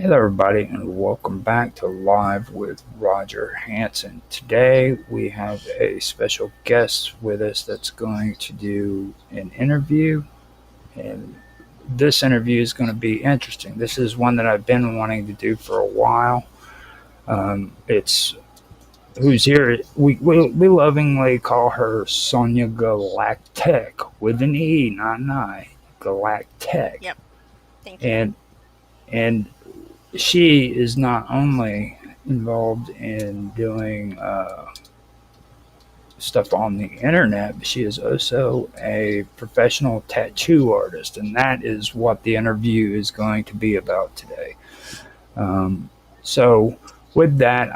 Hello, everybody, and welcome back to Live with Roger Hanson. Today, we have a special guest with us that's going to do an interview, and this interview is going to be interesting. This is one that I've been wanting to do for a while. It's who's here. We lovingly call her Sonia Galactec with an E, not an I. Galactec, Yep. Thank you. and and she is not only involved in doing stuff on the internet, but she is also a professional tattoo artist, and that is what the interview is going to be about today. So, with that,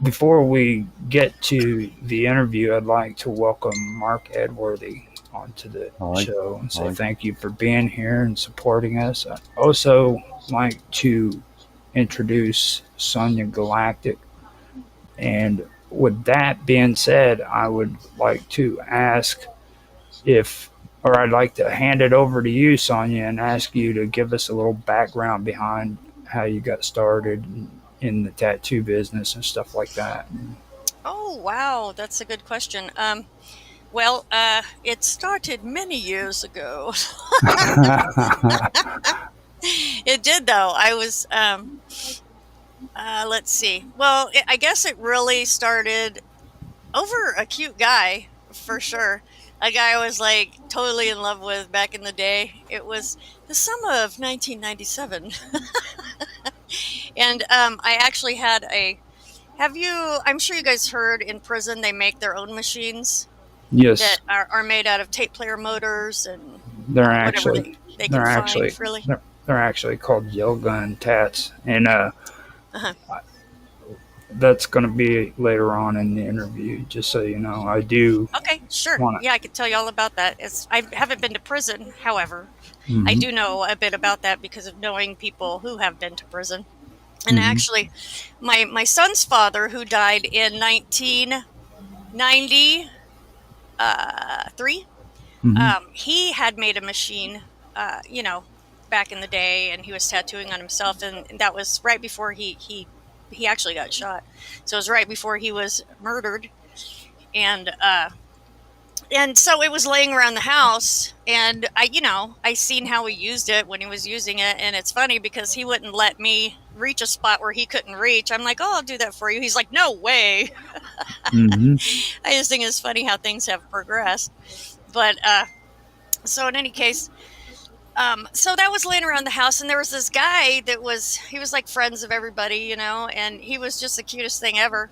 before we get to the interview, I'd like to welcome Mark Edworthy onto the Hi. show and say Hi. thank you for being here and supporting us. I also like to introduce Sonia Galactic. And with that being said, I would like to ask I'd like to hand it over to you, Sonia, and ask you to give us a little background behind how you got started in the tattoo business and stuff like that. Oh, wow. That's a good question. It started many years ago. It did, though. Let's see. I guess it really started over a cute guy, for sure. A guy I was like totally in love with back in the day. It was the summer of 1997. And I actually had I'm sure you guys heard in prison they make their own machines that Yes, are made out of tape player motors and they're whatever actually they can they're find, actually really. they're actually called gel gun tats, and Uh-huh. that's going to be later on in the interview. Just so you know, I do Okay, sure. want Yeah, I could tell you all about that. I haven't been to prison, however. to. I Hmm. do know a bit about that because of knowing people who have been to prison. And Hmm. actually, my son's father, who died in 1993, Hmm. he had made a machine, back in the day, and he was tattooing on himself, and that was right before he actually got shot. So it was right before he was murdered, and so it was laying around the house, and I seen how he used it when he was using it, and it's funny because he wouldn't let me reach a spot where he couldn't reach. I'm like, oh, I'll do that for you. He's like, no way. Hmm. I just think it's funny how things have progressed. But so in any case, so that was laying around the house, and there was this guy he was like friends of everybody, and he was just the cutest thing ever.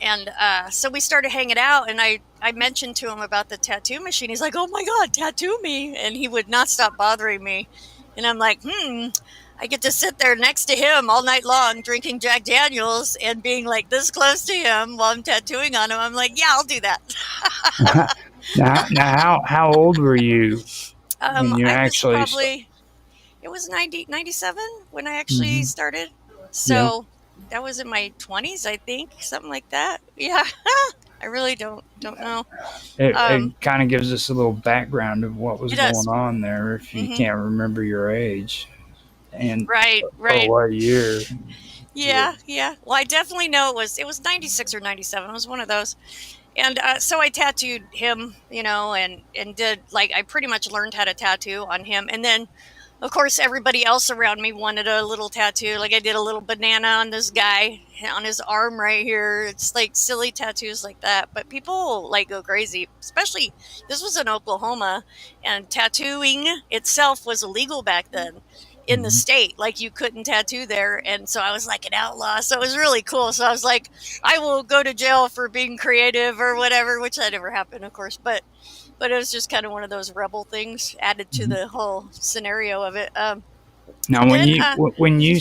And so we started hanging out, and I mentioned to him about the tattoo machine. He's like, oh my God, tattoo me. And he would not stop bothering me. And I'm like, I get to sit there next to him all night long, drinking Jack Daniels and being like this close to him while I'm tattooing on him. I'm like, yeah, I'll do that. Now, how old were you when you I was actually started? probably, it was 97 when I actually Hmm. started. Yeah, So that was in my 20s, I think, something like that. Yeah. I really don't know. Um, it kind of gives us a little background of what was it going does. on there if you Hmm. can't remember your age and Right, or right. what year you were. Yeah, yeah. Well, I definitely know it was 96 or 97. It was one of those. And so I tattooed him, and did, like, I pretty much learned how to tattoo on him. And then, of course, everybody else around me wanted a little tattoo. Like, I did a little banana on this guy on his arm right here. It's like silly tattoos like that. But people like go crazy, especially this was in Oklahoma, and tattooing itself was illegal back then in the Mhm. state. Like, you couldn't tattoo there. And so I was like an outlaw. So it was really cool. So I was like, I will go to jail for being creative or whatever, which that never happened, of course. But it was just kind of one of those rebel things added to Mhm. the whole scenario of it. Now, And when then, yeah, when you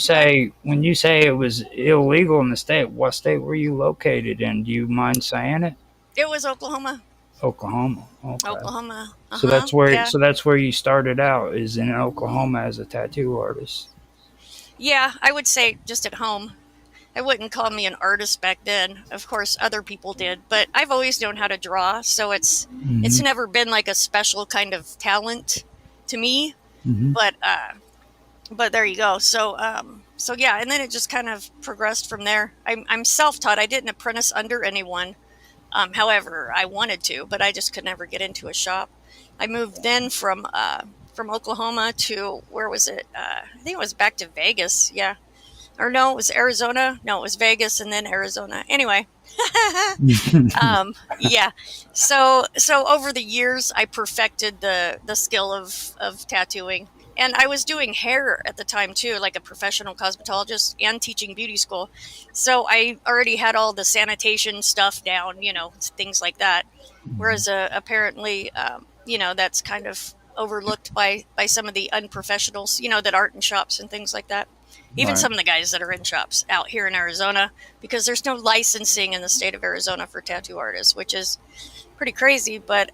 say it was illegal in the state, what state were you located in? Do you mind saying it? it was Oklahoma. Oklahoma. Okay. Oklahoma. Uh So huh. Yeah. that's where you started out is in Oklahoma as a tattoo artist. Yeah. I would say just at home. I wouldn't call me an artist back then. Of course, other people did, but I've always known how to draw, so it's Hmm. never been like a special kind of talent to me. Hmm. But but there you go. So yeah, and then it just kind of progressed from there. I'm self-taught. I didn't apprentice under anyone. However, I wanted to, but I just could never get into a shop. I moved then from Oklahoma to, where was it? I think it was back to Vegas. Yeah, or no, it was Arizona. No, it was Vegas and then Arizona. Anyway, yeah. So over the years, I perfected the skill of tattooing, and I was doing hair at the time too, like a professional cosmetologist and teaching beauty school. So I already had all the sanitation stuff down, things like that. Whereas apparently, that's kind of overlooked by some of the unprofessionals, that aren't in shops and things like that. Even Right. some of the guys that are in shops out here in Arizona, because there's no licensing in the state of Arizona for tattoo artists, which is pretty crazy. But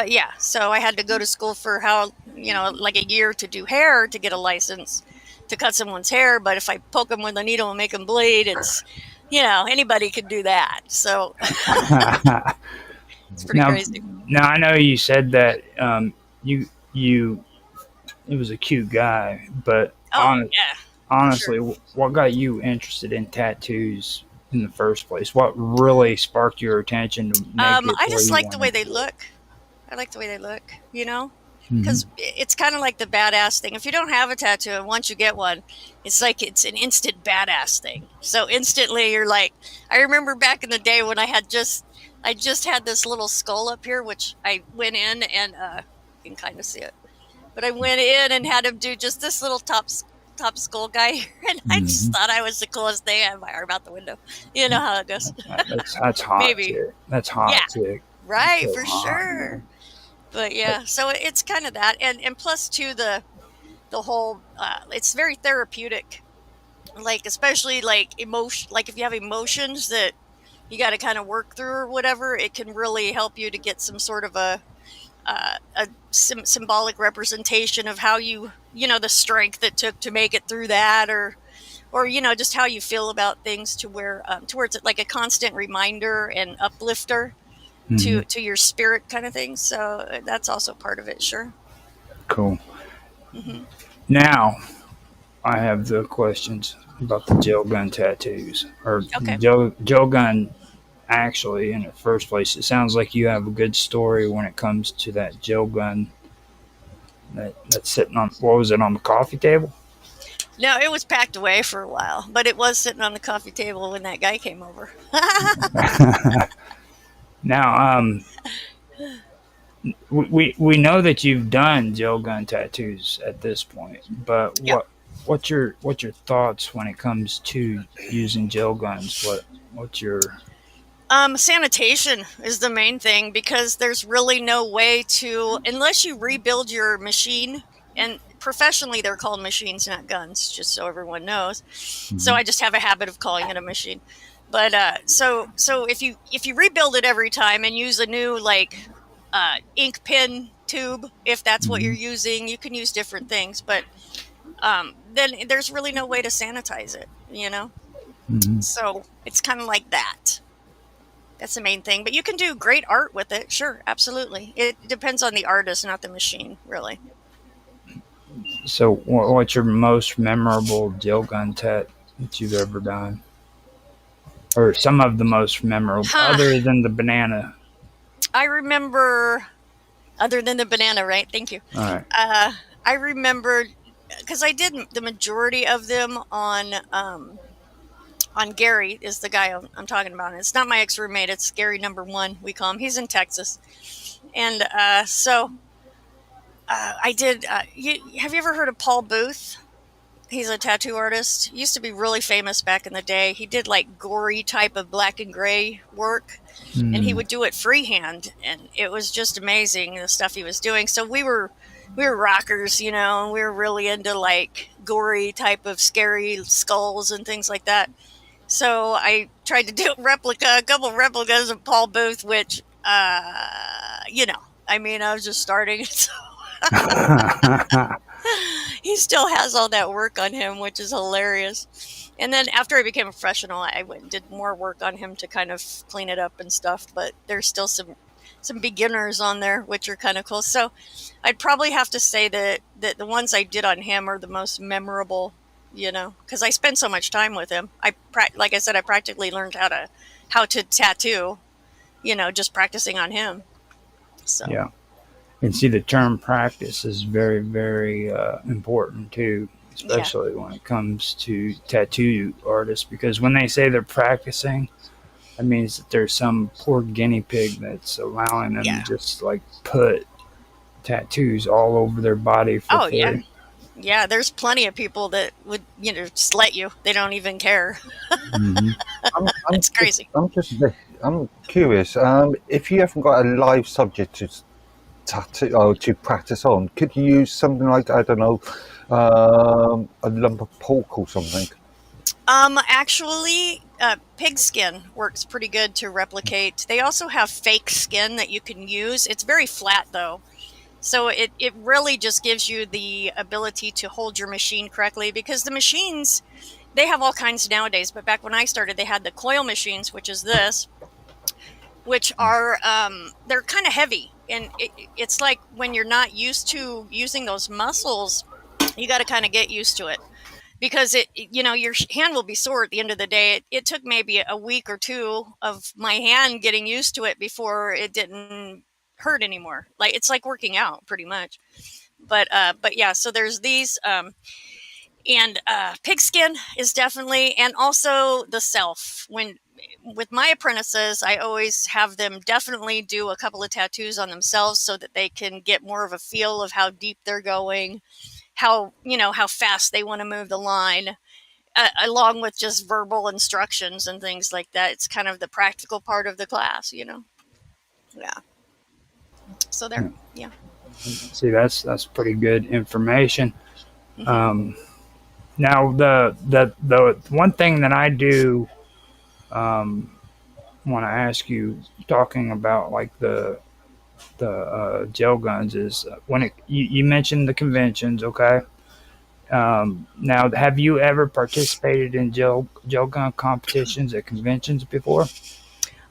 yeah, so I had to go to school for like a year to do hair to get a license to cut someone's hair. But if I poke them with a needle and make them bleed, it's anybody could do that. So it's pretty now, crazy. now I know you said that you it was a cute guy, but Oh yeah, for sure. honestly, what got you interested in tattoos in the first place? What really sparked your attention to make it I where just you like the way wanted they to? look. I like the way they look. Hmm. Because it's kind of like the badass thing. If you don't have a tattoo and once you get one, it's like it's an instant badass thing. So instantly you're like, I remember back in the day when I just had this little skull up here, which I went in and you can kind of see it, but I went in and had him do just this little top skull guy here, and I just Hmm. thought I was the coolest thing. I had my arm out the window. You know how it goes. That's hot Maybe, too. That's yeah, hot too. That's right, so for hot, sure. man. But yeah, so it's kind of that, and plus too the whole it's very therapeutic, like especially like emotion, like if you have emotions that you got to kind of work through or whatever, it can really help you to get some sort of a symbolic representation of how the strength it took to make it through that, or just how you feel about things, to where it's like a constant reminder and uplifter Hmm. to your spirit kind of thing. So that's also part of it, sure. Cool. Hmm. Now I have the questions about the gel gun tattoos or Okay. gel gun. Actually, in the first place, it sounds like you have a good story when it comes to that gel gun that's sitting on, what was it, on the coffee table? No, it was packed away for a while, but it was sitting on the coffee table when that guy came over. Now, we know that you've done gel gun tattoos at this point, but Yeah. what's your thoughts when it comes to using gel guns? What's your Sanitation is the main thing, because there's really no way to, unless you rebuild your machine, and professionally they're called machines, not guns, just so everyone knows. So Mhm. I just have a habit of calling it a machine. But so if you rebuild it every time and use a new like ink pen tube, if that's what you're Mhm. using, you can use different things, but then there's really no way to sanitize it. Mhm. So it's kind of like that. That's the main thing. But you can do great art with it. Sure, absolutely. It depends on the artist, not the machine, really. So, what's your most memorable gel gun tat that you've ever done, or some of the most memorable, Huh. other than the banana? I remember, other than the banana, right? Thank you. All right. Uh, I remember, because I did the majority of them on Gary, is the guy I'm talking about. And it's not my ex roommate. It's Gary number one. We call him. He's in Texas, and I did. Have you ever heard of Paul Booth? He's a tattoo artist. He used to be really famous back in the day. He did like gory type of black and gray work, and he Mm. would do it freehand, and it was just amazing the stuff he was doing. So we were rockers, and we were really into like gory type of scary skulls and things like that. So I tried to do a couple of replicas of Paul Booth, which I mean, I was just starting. So he still has all that work on him, which is hilarious. And then after I became a professional, I went and did more work on him to kind of clean it up and stuff. But there's still some some beginners on there, which are kind of cool. So I'd probably have to say that the ones I did on him are the most memorable, because I spend so much time with him. Like I said, I practically learned how to tattoo, just practicing on him. So Yeah. And see, the term practice is very, very important too, yeah, especially when it comes to tattoo artists, because when they say they're practicing, that means that there's some poor guinea pig that's allowing them to yeah. just like put tattoos all over their body for Oh yeah, free. yeah. There's plenty of people that would just let you. They don't even care. Hmm. I'm It's just, crazy. I'm curious. If you haven't got a live subject to tattoo or to practice on, could you use something like, I don't know, a lump of pork or something? Actually, pig skin works pretty good to replicate. They also have fake skin that you can use. It's very flat though. So it really just gives you the ability to hold your machine correctly, because the machines, they have all kinds nowadays, but back when I started, they had the coil machines, which is this, which are they're kind of heavy, and it's like when you're not used to using those muscles, you got to kind of get used to it, because your hand will be sore at the end of the day. It took maybe a week or two of my hand getting used to it before it didn't hurt anymore. Like, it's like working out pretty much. But yeah, so there's these, and pigskin is definitely, and also the self. When with my apprentices, I always have them definitely do a couple of tattoos on themselves so that they can get more of a feel of how deep they're going, how fast they want to move the line, along with just verbal instructions and things like that. It's kind of the practical part of the class. Yeah. So there. Yeah. See, that's pretty good information. Hmm. Um, Now, the one thing that I do want to ask you, talking about like the gel guns, is when you mentioned the conventions, okay? Now, have you ever participated in gel gun competitions at conventions before?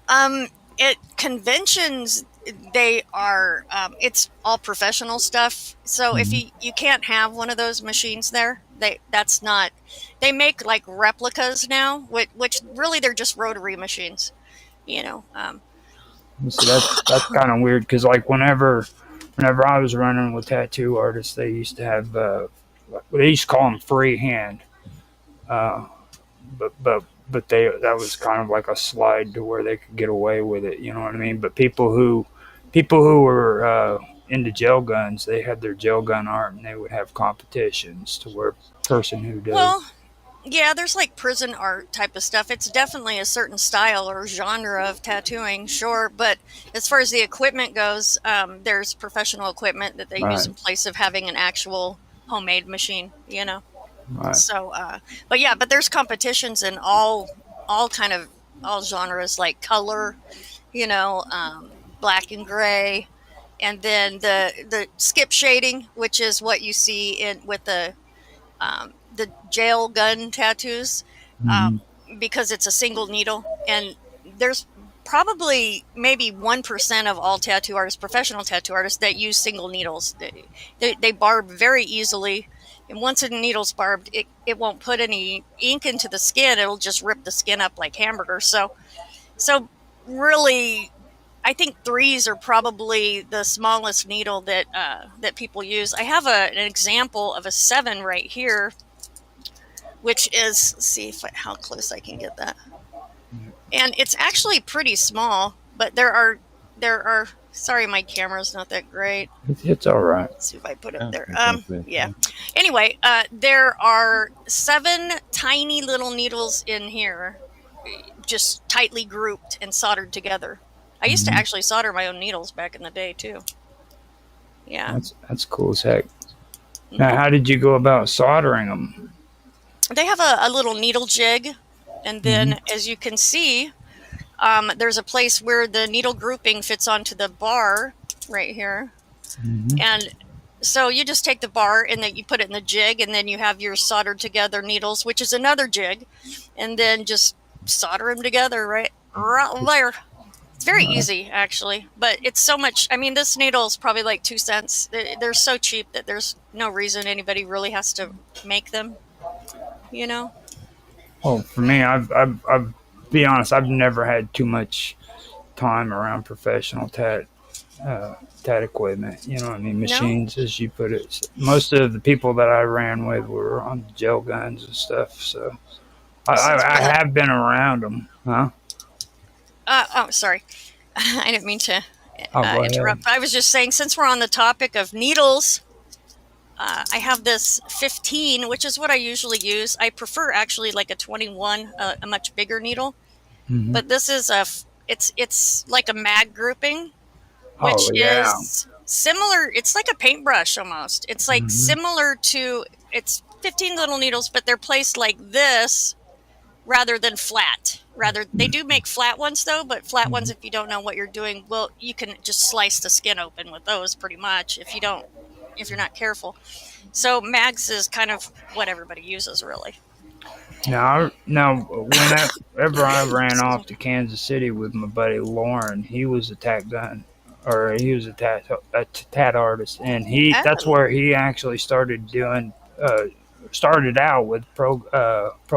Um, at conventions, they are it's all professional stuff. So if Hmm. you can't have one of those machines there, that's not. They make like replicas now, which really they're just rotary machines. You know. See, that's kind of weird because like whenever I was running with tattoo artists, they used to have they used to call them freehand. Uh, but they that was kind of like a slide to where they could get away with it. You know what I mean? But people who were into gel guns, they had their gel gun art, and they would have competitions to where person who does. Well, yeah, there's like prison art type of stuff. It's definitely a certain style or genre of tattooing, sure. But as far as the equipment goes, there's professional equipment that they use Right, in place of having an actual homemade machine. right. So, but there's competitions in all kind of all genres, like color, black and gray, and then the skip shading, which is what you see in with the jail gun tattoos, Hmm. um, because it's a single needle, and there's probably maybe 1% of all tattoo artists, professional tattoo artists, that use single needles. They barb very easily, and once a needle's barbed, it won't put any ink into the skin. It'll just rip the skin up like hamburgers. So really, I think threes are probably the smallest needle that people use. I have an example of a 7 right here, which is, let's see how close I can get that. And it's actually pretty small, but there are. Sorry, my camera's not that great. It's all right. Let's see if I put it Yeah, there. exactly. Yeah. Anyway, there are 7 tiny little needles in here, just tightly grouped and soldered together. I used to Hmm. actually solder my own needles back in the day too. Yeah. That's cool as heck. Now, Hmm. how did you go about soldering them? They have a little needle jig, and Hmm. then as you can see, there's a place where the needle grouping fits onto the bar right here. Hmm. And so you just take the bar and then you put it in the jig, and then you have your soldered together needles, which is another jig, and then just solder them together right there. It's very easy, actually, but it's so much. I mean, this needle is probably like 2 cents. They're so cheap that there's no reason anybody really has to make them. You know? Well, for me, I've be honest, I've never had too much time around professional tat equipment. You know what I mean? No. Machines, as you put it. Most of the people that I ran with were on gel guns and stuff. So Since I we're on. have been around them. Huh? Oh, sorry. I didn't mean to Oh, go ahead. interrupt. I was just saying, since we're on the topic of needles, I have this 15, which is what I usually use. I prefer actually like a 21, a much bigger needle. Hmm. But this is it's like a mag grouping, which Oh yeah. is similar. It's like a paintbrush almost. It's like Hmm. similar to, it's 15 little needles, but they're placed like this rather than flat. Rather, they do make flat ones though, but flat ones, if you don't know what you're doing, well, you can just slice the skin open with those pretty much if you're not careful. So mags is kind of what everybody uses, really. Now, whenever I ran Excuse off me. to Kansas City with my buddy Lauren, he was a tat gun, or he was a tat artist, and that's Oh, where he actually started doing. Started out with pro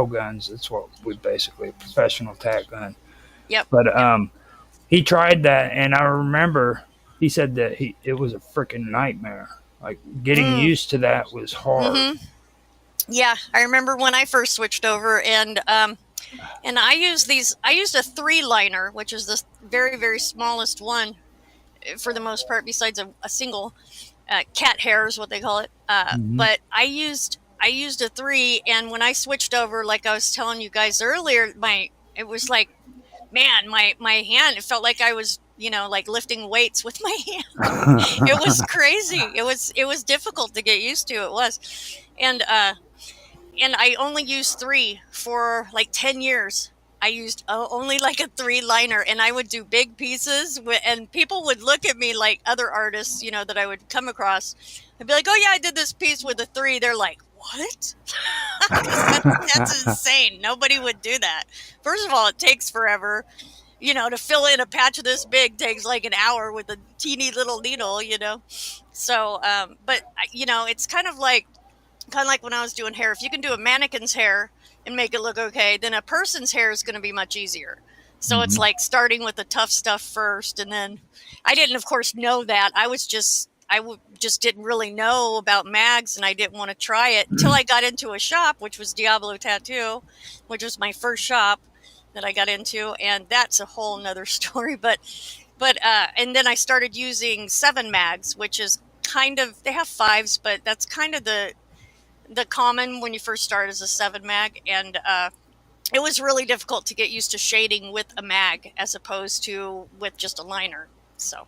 guns. That's what we basically professional tat gun. yep, But yep. he tried that, and I remember he said that it was a freaking nightmare. Like getting Mm, used to that was hard. mm-hmm. Yeah, I remember when I first switched over, and I used these. I used a 3 liner, which is the very very smallest one for the most part, besides a single cat hair is what they call it. Hmm. But I used a 3, and when I switched over, like I was telling you guys earlier, my it was like, man, my hand, it felt like I was, like lifting weights with my hand. It was crazy. It was difficult to get used to. It was, and I only used 3 for like 10 years. I used only like a 3 liner, and I would do big pieces, and people would look at me like other artists, that I would come across. I'd be like, "Oh yeah, I did this piece with a 3." They're like, "What?" Because that's insane. Nobody would do that. First of all, it takes forever. To fill in a patch this big takes like an hour with a teeny little needle. So, but it's kind of like when I was doing hair. If you can do a mannequin's hair and make it look okay, then a person's hair is going to be much easier. So it's Hmm. like starting with the tough stuff first, and then I didn't, of course, know that. Just didn't really know about mags, and I didn't want to try it until I got into a shop, which was Diablo Tattoo, which was my first shop that I got into, and that's a whole nother story. But and then I started using 7 mags, which is kind of, they have 5s, but that's kind of the common when you first start as a 7 mag, and it was really difficult to get used to shading with a mag as opposed to with just a liner. So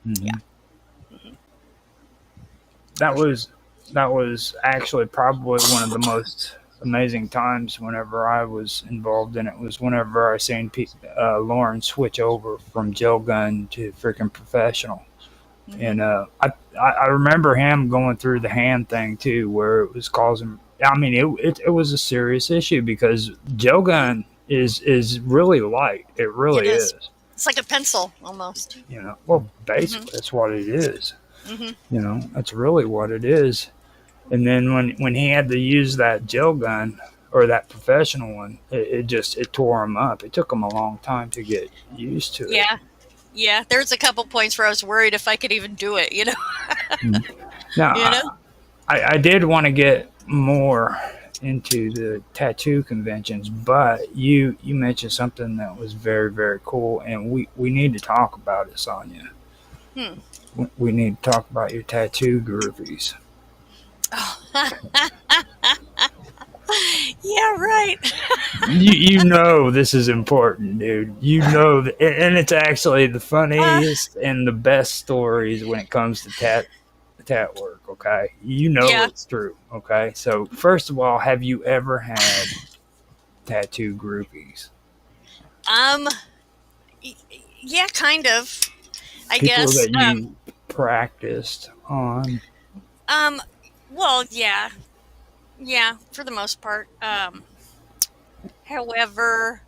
yeah. Hmm. Hmm. that was that was actually probably one of the most amazing times whenever I was involved in it was whenever I seen Lauren switch over from gel gun to freaking professional. Hmm. And I remember him going through the hand thing too, where it was causing. I mean, it was a serious issue because gel gun is really light. It It really is. is. It's like a pencil almost. Well, Hmm. basically, that's what it is. Hmm. That's really what it is. And then when he had to use that gel gun or that professional one, it tore him up. It took him a long time to get used to it. Yeah. Yeah. There's a couple points where I was worried if I could even do it. Mm. Now, You know. I did want to get more into the tattoo conventions, but you mentioned something that was very very cool, and we need to talk about it, Sonia. Hmm. We need to talk about your tattoo groovies. Oh. Yeah. Right. You know this is important, dude. You know that, and it's actually the Uh, funniest and the best stories when it comes to tat work. Okay, you know yeah. it's true. Okay, so first of all, have you ever had tattoo groupies? Um. Yeah. Kind of. I People guess. that you practiced on? Um. Well. Yeah. Yeah. For the most part. However,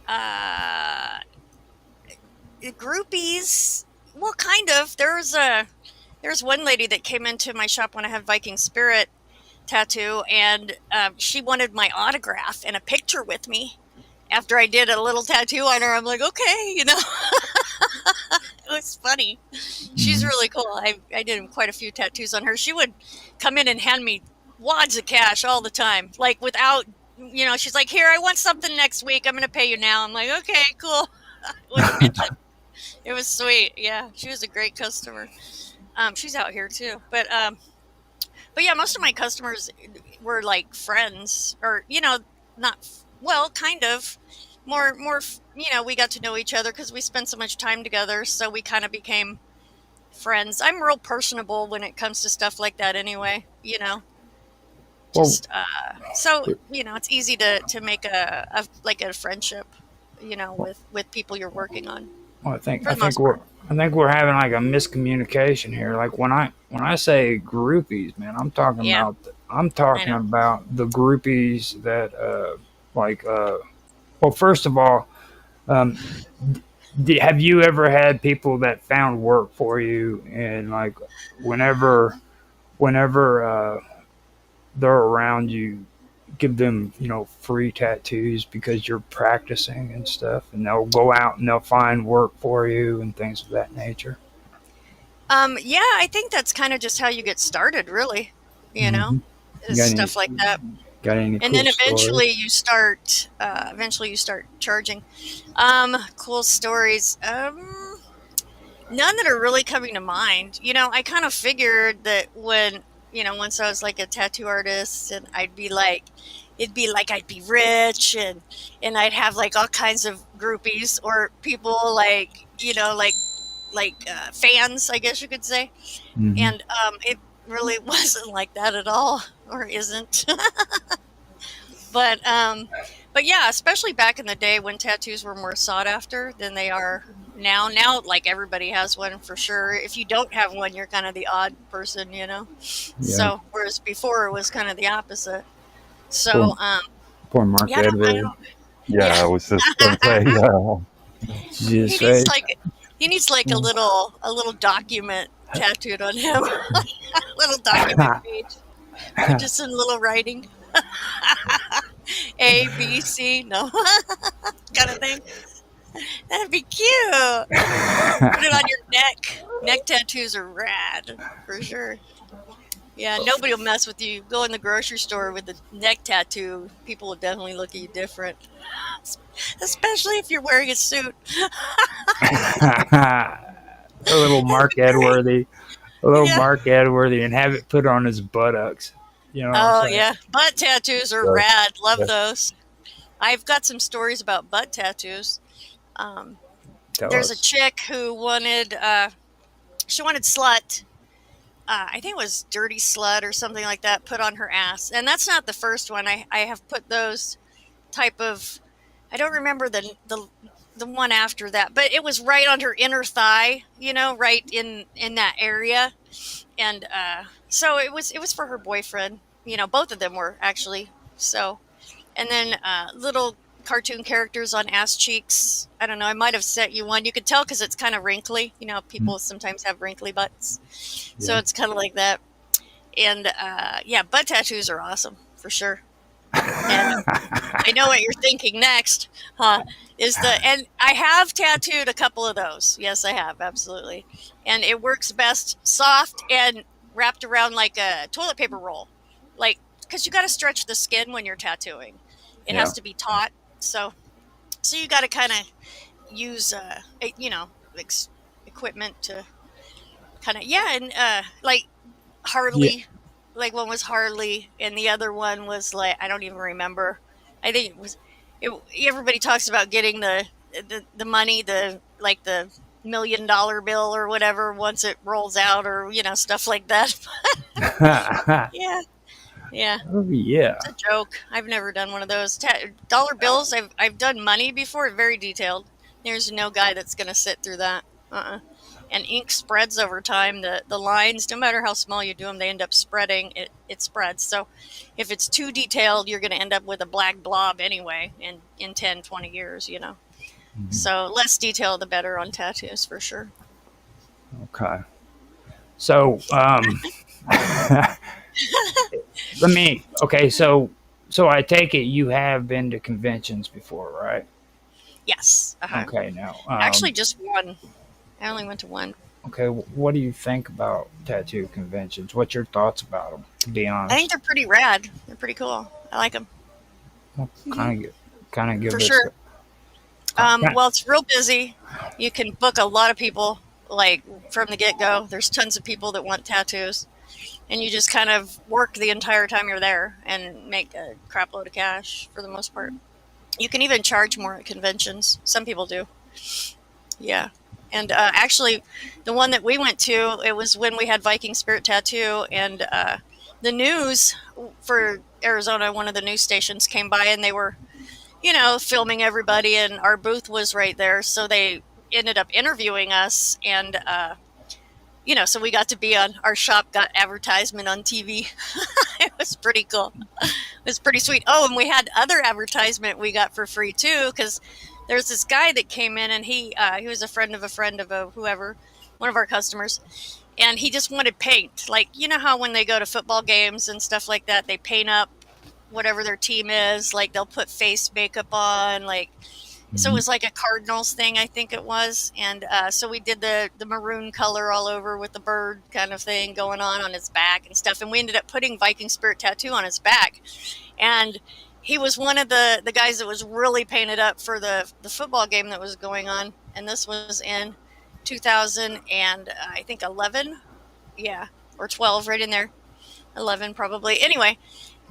uh, Groupies, well, kind of. There's one lady that came into my shop when I had Viking Spirit tattoo, and she wanted my autograph and a picture with me after I did a little tattoo on her. I'm like, okay, you know. It was funny. She's Mhm. really cool. I did quite a few tattoos on her. She would come in and hand me wads of cash all the time, like without, you know, she's like, here, I want something next week. I'm going to pay you now. I'm like, okay, cool. With a mention. It was sweet. Yeah, she was a great customer. She's out here too. But yeah, most of my customers were like friends, or you know, not well, kind of more. You know, we got to know each other because we spent so much time together, so we kind of became friends. I'm real personable when it comes to stuff like that, anyway. You know, Well, just so you know, it's easy to make a like a friendship. You know, with people you're working on well, I think for I the think most we're part. I think we're having like a miscommunication here. Like when I say groupies, man, Yeah, I'm I talking know. about the groupies that like well, first of all, um, have you ever had people that found work for you and like whenever whenever they're around you, give them, you know, free tattoos because you're practicing and stuff, and they'll go out and they'll find work for you and things of that nature. Yeah, I think that's kind of just how you get started, really. You know, Hmm. is Got any stuff like that. got any And cool then stories? eventually you start charging. Cool stories. None that are really coming to mind. You know, I kind of figured that when, you know, once I was like a tattoo artist, and it'd be like I'd be rich, and I'd have like all kinds of groupies or people like, you know, fans, I guess you could say. Hmm. And it really wasn't like that at all, or isn't. But but yeah, especially back in the day when tattoos were more sought after than they are now. Now, like everybody has one for sure. If you don't have one, you're kind of the odd person, you know. Yeah. So whereas before it was kind of the opposite. Poor, So poor Mark yeah, I Edward. don't. Yeah, Yeah, I was just going to say, yeah. he Just needs say, like a little document tattooed on him, a little document page, just in little writing, A B C, no, kind of thing. That'd be cute. Put it on your neck. Neck tattoos are rad, for sure. Yeah, nobody will mess with you. Go in the grocery store with a neck tattoo, people will definitely look at you different, especially if you're wearing a suit. a little That'd Mark be great. Edworthy, a little Yeah. Mark Edworthy, and have it put on his buttocks. You know what I'm Oh, saying? yeah. Butt tattoos are Yeah, rad. Love yeah. those. I've got some stories about butt tattoos. Um, Tell there's a us. chick who wanted, she wanted slut. I think it was dirty slut or something like that, put on her ass. And that's not the first one. I have put those type of, I don't remember the one after that, but it was right on her inner thigh, you know, right in that area. And so it was for her boyfriend. You know, both of them were actually. So, and then little cartoon characters on ass cheeks. I don't know. I might have sent you one. You could tell because it's kind of wrinkly. You know, Mm. people sometimes have wrinkly butts, so Yeah. it's kind of like that. And yeah, butt tattoos are awesome for sure. And I know what you're thinking next, huh? And I have tattooed a couple of those. Yes, I have, absolutely. And it works best soft and wrapped around like a toilet paper roll. Like, because you got to stretch the skin when you're tattooing. It Yeah. has to be taut. So you got to kind of use, you know, equipment to kind of, yeah. And like Yeah. Harley, like one was Harley, and the other one was like I don't even remember. I think it was. Everybody talks about getting the money, the like the $1 million bill or whatever once it rolls out, or you know stuff like that. Yeah, yeah, Oh yeah. it's a joke. I've never done one of those dollar bills. I've done money before, very detailed. There's no guy that's gonna sit through that. And ink spreads over time. The lines, no matter how small you do them, they end up spreading. It spreads. So if it's too detailed, you're going to end up with a black blob anyway in 10, 20 years, you know. So less detail, the better on tattoos for sure. Okay. So, so I take it you have been to conventions before, right? Yes. Okay, now, Actually, just one. I only went to one. okay, what do you think about tattoo conventions? What's your thoughts about them, to be I think honest? they're pretty rad. They're pretty cool. I like them. Kind of For give us, sure. Well, it's real busy. You can book a lot of people, like from the get go. There's tons of people that want tattoos, and you just kind of work the entire time you're there and make a crap load of cash for the most part. You can even charge more at conventions. Some people do. Yeah. And actually, the one that we went to, it was when we had Viking Spirit Tattoo, and the news for Arizona, one of the news stations came by, and they were, filming everybody, and our booth was right there. So they ended up interviewing us, and, so we got to be on, our shop got advertisement on TV. It was pretty cool. It was pretty sweet. Oh, and we had other advertisement we got for free too, because there's this guy that came in, and he was a friend of a whoever, one of our customers, and he just wanted paint. Like, you know how when they go to football games and stuff like that, they paint up whatever their team is. Like, they'll put face makeup on, like, so it was like a Cardinals thing, I think it was. And so we did the maroon color all over with the bird kind of thing going on his back and stuff. And we ended up putting Viking Spirit Tattoo on his back. And he was one of the guys that was really painted up for the football game that was going on. And this was in 2000 and I think 11. Yeah, or 12, right in there. 11 probably. Anyway,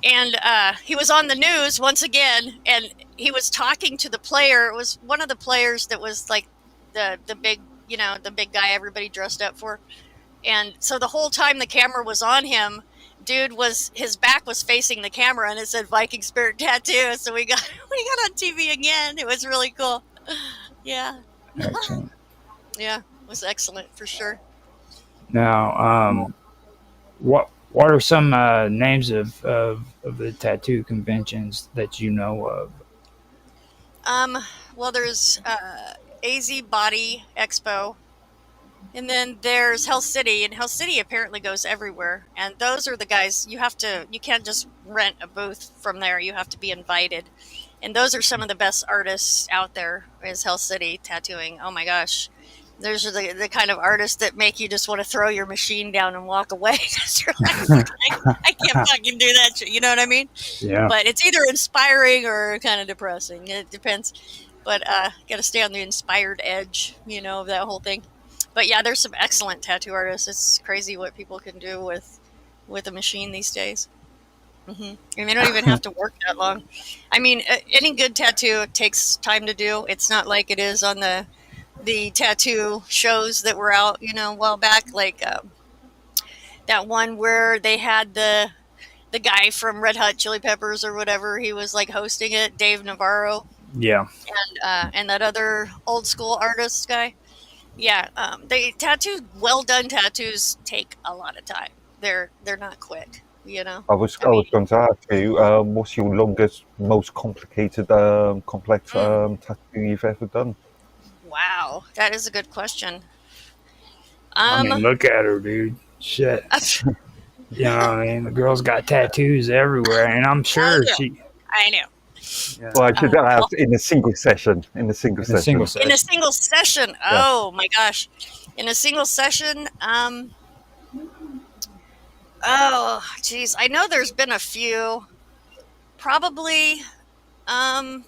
and he was on the news once again, and he was talking to the player. It was one of the players that was like the big, the big guy everybody dressed up for. And so the whole time the camera was on him, his back was facing the camera, and it said Viking Spirit Tattoo. So we got on TV again. It was really cool. Yeah. excellent. Yeah, it was excellent for sure. Now, what are some names of the tattoo conventions that you know of? Well, there's AZ Body Expo, and then there's Hell City, and Hell City apparently goes everywhere. And those are the guys you can't just rent a booth from there. You have to be invited. And those are some of the best artists out there, is Hell City Tattooing. Oh my gosh. Those are the kind of artists that make you just want to throw your machine down and walk away, because you're like, I can't fucking do that shit. You know what I mean? Yeah. But it's either inspiring or kind of depressing. It depends. But got to stay on the inspired edge, of that whole thing. But yeah, there's some excellent tattoo artists. It's crazy what people can do with a machine these days. And they don't even have to work that long. I mean, any good tattoo takes time to do. It's not like it is on the tattoo shows that were out, a while back, like that one where they had the guy from Red Hot Chili Peppers or whatever. He was like hosting it, Dave Navarro, Yeah. and that other old school artist guy. Yeah, well done tattoos take a lot of time. They're not quick. I was going to ask you, what's your longest, most complicated, complex tattoo you've ever done? Wow, that is a good question. I mean, look at her, dude. Shit. You know what I mean? The girl's got tattoos everywhere, and I'm sure she. I know. Yeah. Well, I should ask in a single session. In a single session. In a single session. Oh my gosh. In a single session, oh geez, I know there's been a few. Probably, I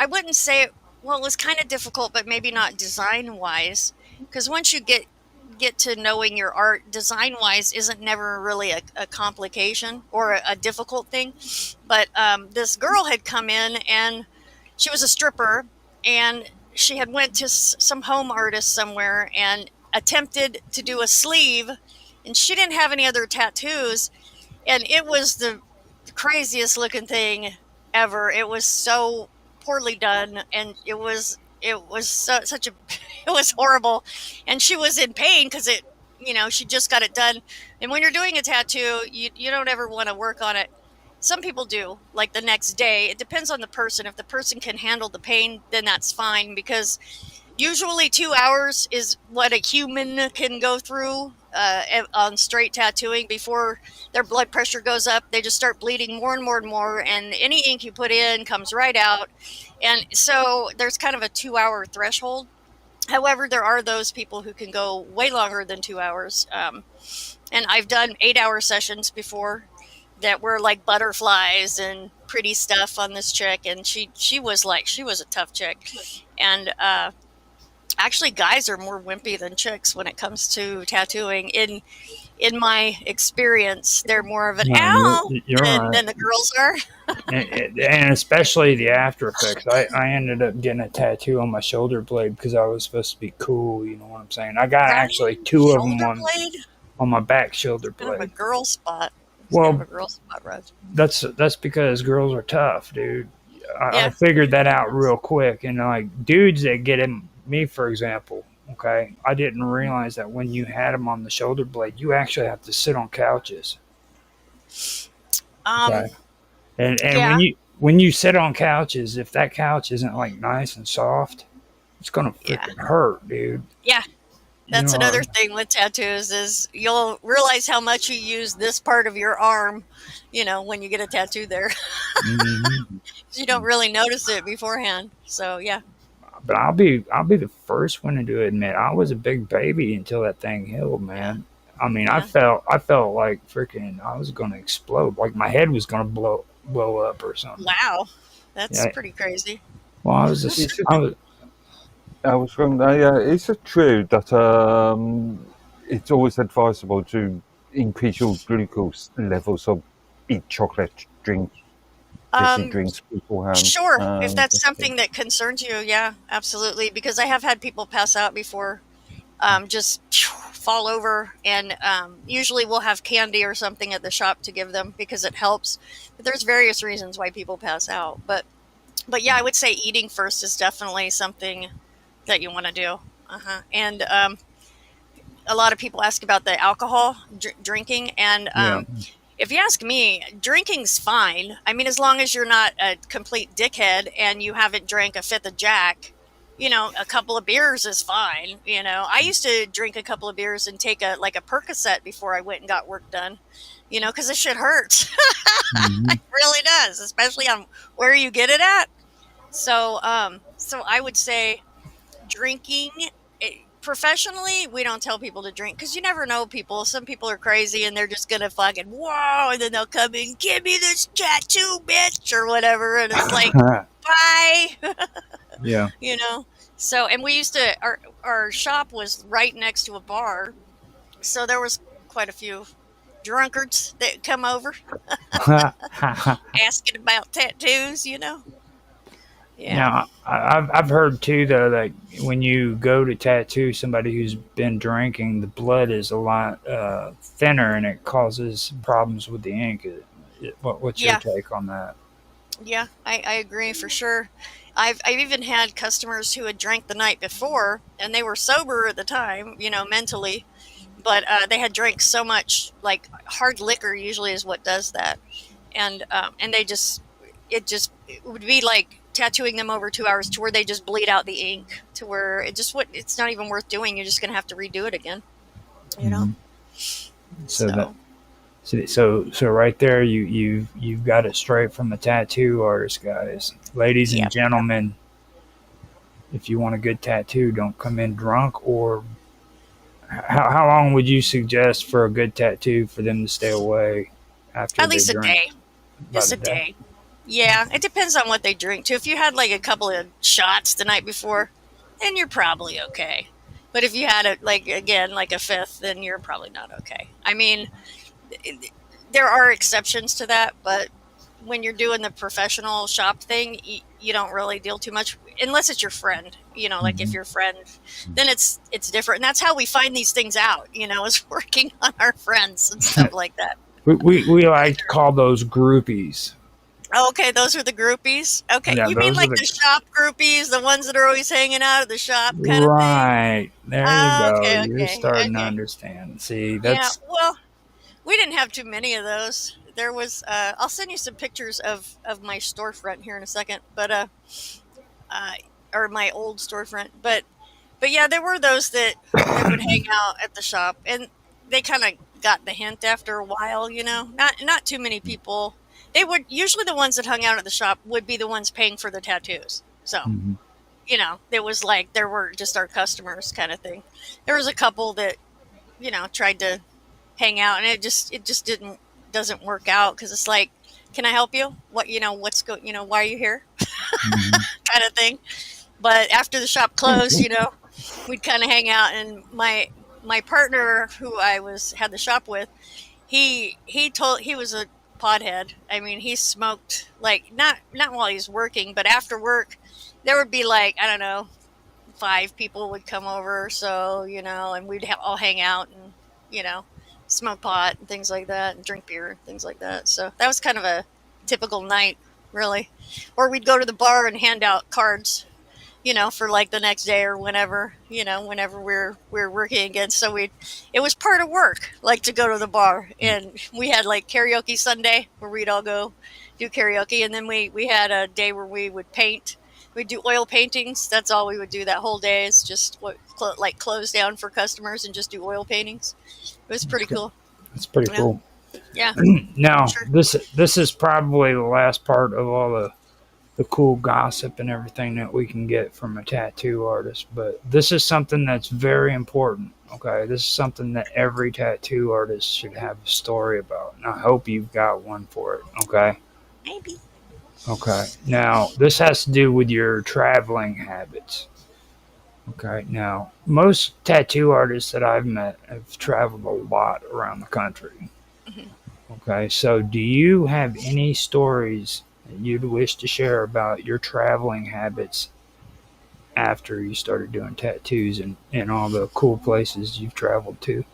wouldn't say it. Well, it was kind of difficult, but maybe not design wise, because once you get to knowing your art, design wise isn't never really a complication or a difficult thing. But this girl had come in, and she was a stripper, and she had went to some home artist somewhere and attempted to do a sleeve, and she didn't have any other tattoos, and it was the craziest looking thing ever. It was so poorly done, and it was such a it was horrible, and she was in pain because she just got it done. And when you're doing a tattoo, you don't ever want to work on it some people do, like the next day. It depends on the person. If the person can handle the pain, then that's fine, because usually 2 hours is what a human can go through on straight tattooing before their blood pressure goes up. They just start bleeding more and more and more, and any ink you put in comes right out. And so there's kind of a 2-hour threshold. However, there are those people who can go way longer than 2 hours. And I've done 8-hour sessions before that were like butterflies and pretty stuff on this chick. And she was a tough chick. And actually, guys are more wimpy than chicks when it comes to tattooing. In my experience, they're more of an ow than the girls are. and especially the after effects. I ended up getting a tattoo on my shoulder blade because I was supposed to be cool. You know what I'm saying? I got actually two of them on my back shoulder blade. Kind of a girl spot. Well, kind of a girl spot, Raj. That's because girls are tough, dude. I figured that out real quick. And like dudes that get in me, for example, okay, I didn't realize that when you had them on the shoulder blade, you actually have to sit on couches. Okay. And when you sit on couches, if that couch isn't like nice and soft, it's gonna freaking hurt, dude. Yeah. That's another thing with tattoos is you'll realize how much you use this part of your arm, when you get a tattoo there. Mm-hmm. You don't really notice it beforehand. So yeah. But I'll be the first one to admit I was a big baby until that thing healed, man. I mean, I felt like freaking I was gonna explode, like my head was gonna blow up or something. Wow, that's pretty crazy. Well, I was going to say, is it true that it's always advisable to increase your glucose levels of eat chocolate drinks beforehand? Sure, if that's something that concerns you, yeah, absolutely. Because I have had people pass out before, just fall over, and usually we'll have candy or something at the shop to give them because it helps. But there's various reasons why people pass out. But yeah, I would say eating first is definitely something that you want to do. And a lot of people ask about the alcohol drinking, and if you ask me, drinking's fine. I mean, as long as you're not a complete dickhead and you haven't drank a fifth of Jack, a couple of beers is fine. I used to drink a couple of beers and take a Percocet before I went and got work done, because this shit hurts. Mm-hmm. It really does, especially on where you get it at. So I would say drinking, professionally, we don't tell people to drink because you never know people. Some people are crazy and they're just gonna fucking whoa, and then they'll come in, give me this tattoo, bitch, or whatever, and it's like bye. Yeah. So, and we used to, our shop was right next to a bar, so there was quite a few drunkards that come over asking about tattoos. Yeah. Now, I've heard too, though, that when you go to tattoo somebody who's been drinking, the blood is a lot thinner and it causes problems with the ink. What's your take on that? Yeah, I agree for sure. I've even had customers who had drank the night before and they were sober at the time, mentally, but they had drank so much, like hard liquor usually is what does that, and it would be like tattooing them over 2 hours to where they just bleed out the ink to where it's not even worth doing. You're just going to have to redo it again, Mm-hmm. So right there, you've got it straight from the tattoo artist, guys, ladies and gentlemen. If you want a good tattoo, don't come in drunk. Or how long would you suggest for a good tattoo for them to stay away after? At least a day. Just a day. Yeah, it depends on what they drink too. If you had like a couple of shots the night before, then you're probably okay. But if you had like a fifth, then you're probably not okay. I mean, there are exceptions to that, but when you're doing the professional shop thing, you don't really deal too much unless it's your friend. Like if your friend, then it's different. And that's how we find these things out. Is working on our friends and stuff like that. We like to call those groupies. Okay, those are the groupies. Okay, you mean like the shop groupies, the ones that are always hanging out at the shop kind of thing? Right. There you go. Okay, You're starting to understand. See, that's... Yeah, well, we didn't have too many of those. there was. I'll send you some pictures of my storefront here in a second, but or my old storefront, but yeah, there were those that would hang out at the shop, and they kind of got the hint after a while. Not too many people. They would usually the ones that hung out at the shop would be the ones paying for the tattoos. So Mhm. it was like there were just our customers kind of thing. There was a couple that tried to hang out, and it just doesn't work out because it's like, can I help you? Why are you here? Mhm. Kind of thing. But after the shop closed, we'd kind of hang out, and my partner who I had the shop with, he was a pothead. I mean, he smoked like not while he was working, but after work, there would be like, I don't know, 5 people would come over, so and we'd all hang out and smoke pot and things like that, and drink beer and things like that. So that was kind of a typical night, really. Or we'd go to the bar and hand out cards, for like the next day or whenever, whenever we're working again. So it was part of work, like to go to the bar, and we had like karaoke Sunday where we'd all go do karaoke, and then we had a day where we would paint. We'd do oil paintings. That's all we would do that whole day, is just like close down for customers and just do oil paintings. It was pretty cool. It's pretty Yeah. cool. Yeah. Now, Sure. this is probably the last part of all the cool gossip and everything that we can get from a tattoo artist, but this is something that's very important. Okay, this is something that every tattoo artist should have a story about, and I hope you've got one for it. Okay. Maybe. Okay. Now, this has to do with your traveling habits. Okay. Now, most tattoo artists that I've met have traveled a lot around the country. Mhm. Okay. So, do you have any stories that you'd wish to share about your traveling habits after you started doing tattoos, and all the cool places you've traveled to,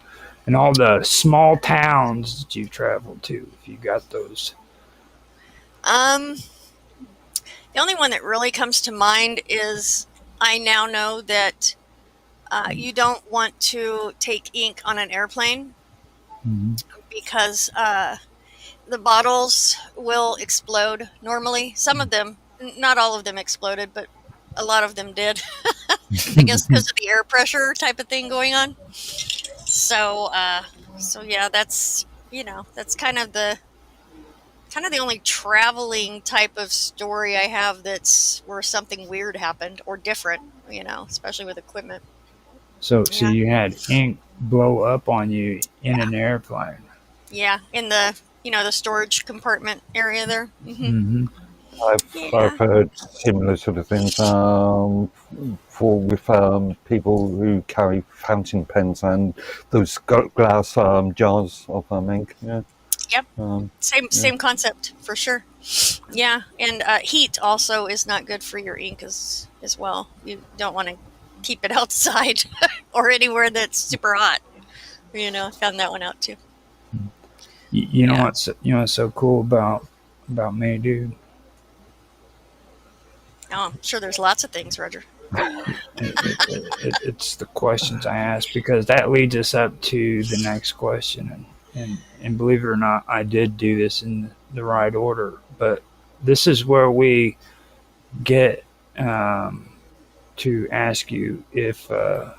and all the small towns that you've traveled to, if you got those? Um, the only one that really comes to mind is I now know that you don't want to take ink on an airplane Mm-hmm. because the bottles will explode normally. Some of them, not all of them exploded, but a lot of them did. I guess because of the air pressure type of thing going on. So, so yeah, that's kind of the only traveling type of story I have that's where something weird happened or different, especially with equipment. So Yeah. you had ink blow up on you in an airplane. Yeah. In the storage compartment area there. Hmm. Mm-hmm. I've Yeah. heard similar sort of things with people who carry fountain pens and those glass jars of ink. Yeah. Yep. Yeah. Same concept for sure. Yeah. And heat also is not good for your ink as well. You don't want to keep it outside or anywhere that's super hot. I found that one out too. You know Yeah. what's so cool about me, dude? Oh, I'm sure there's lots of things, Roger. It's the questions I ask, because that leads us up to the next question, and believe it or not, I did do this in the right order, but this is where we get to ask you if how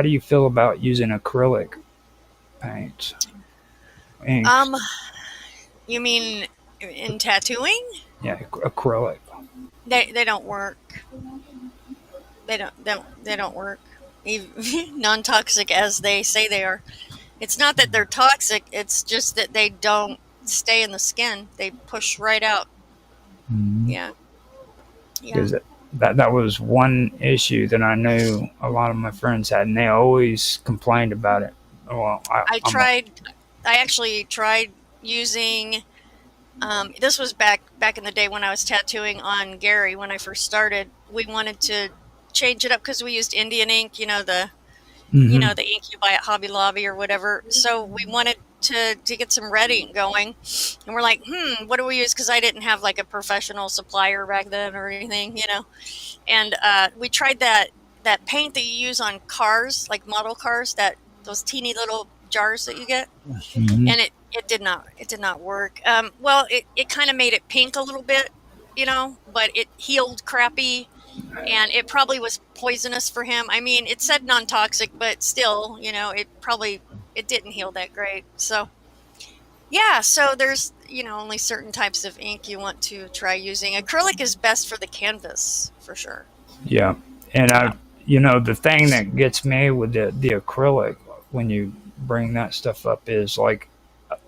do you feel about using acrylic paints, inks? You mean in tattooing? Yeah, acrylic. They don't work. They don't work. Non-toxic as they say they are. It's not that they're toxic. It's just that they don't stay in the skin. They push right out. Mm-hmm. Yeah. Yeah. Because that was one issue that I knew a lot of my friends had, and they always complained about it. Well, I actually tried using. This was back in the day when I was tattooing on Gary when I first started. We wanted to change it up because we used Indian ink, the Mhm. the ink you buy at Hobby Lobby or whatever. So we wanted to get some red ink going, and we're like, what do we use? Because I didn't have like a professional supplier back then or anything, And we tried that paint that you use on cars, like model cars, those teeny little jars that you get, Mhm. and It did not. It did not work. Well, it kind of made it pink a little bit, but it healed crappy, and it probably was poisonous for him. I mean, it said non-toxic, but still, it didn't heal that great. So yeah, so there's only certain types of ink you want to try using. Acrylic is best for the canvas for sure. Yeah, and Yeah. the thing that gets me with the acrylic when you bring that stuff up is like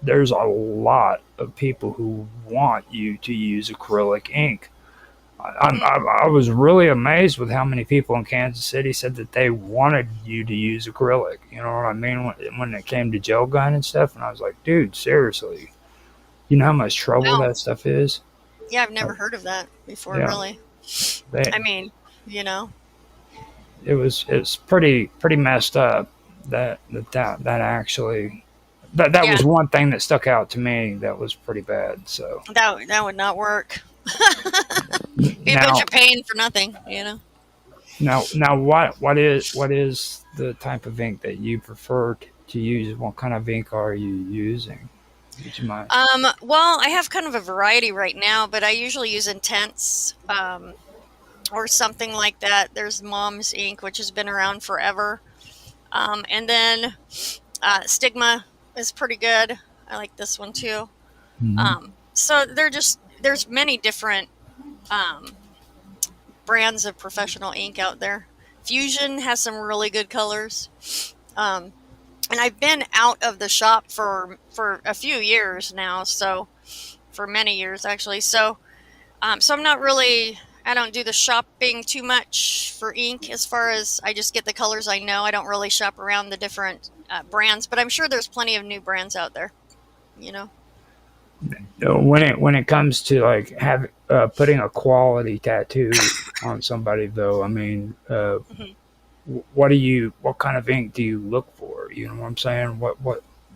there's a lot of people who want you to use acrylic ink. I was really amazed with how many people in Kansas City said that they wanted you to use acrylic. You know what I mean? When it came to gel gun and stuff, and I was like, dude, seriously, you know how much trouble No. that stuff is? Yeah, I've Uh, never heard of that before, yeah, really. they, I mean, you know. it's pretty messed up that actually that Yeah, was one thing that stuck out to me that was pretty bad. So that would not work. Be a bunch now of pain for nothing. now what is the type of ink that you prefer to use? What kind of ink are you using? Would you mind? Well, I have kind of a variety right now, but I usually use Intense, or something like that. There's Mom's ink, which has been around forever. And then Stigma is pretty good. I like this one too. Hmm. So there's many different um, brands of professional ink out there. Fusion has some really good colors. Um, and I've been out of the shop for a few years now, so for many years actually. So I'm not really. I don't do the shopping too much for ink as far as I just get the colors I know. I don't really shop around the different brands, but I'm sure there's plenty of new brands out there. You know. When it comes to like have putting a quality tattoo on somebody, though, I mean, Mhm. what kind of ink do you look for? You know what I'm saying? What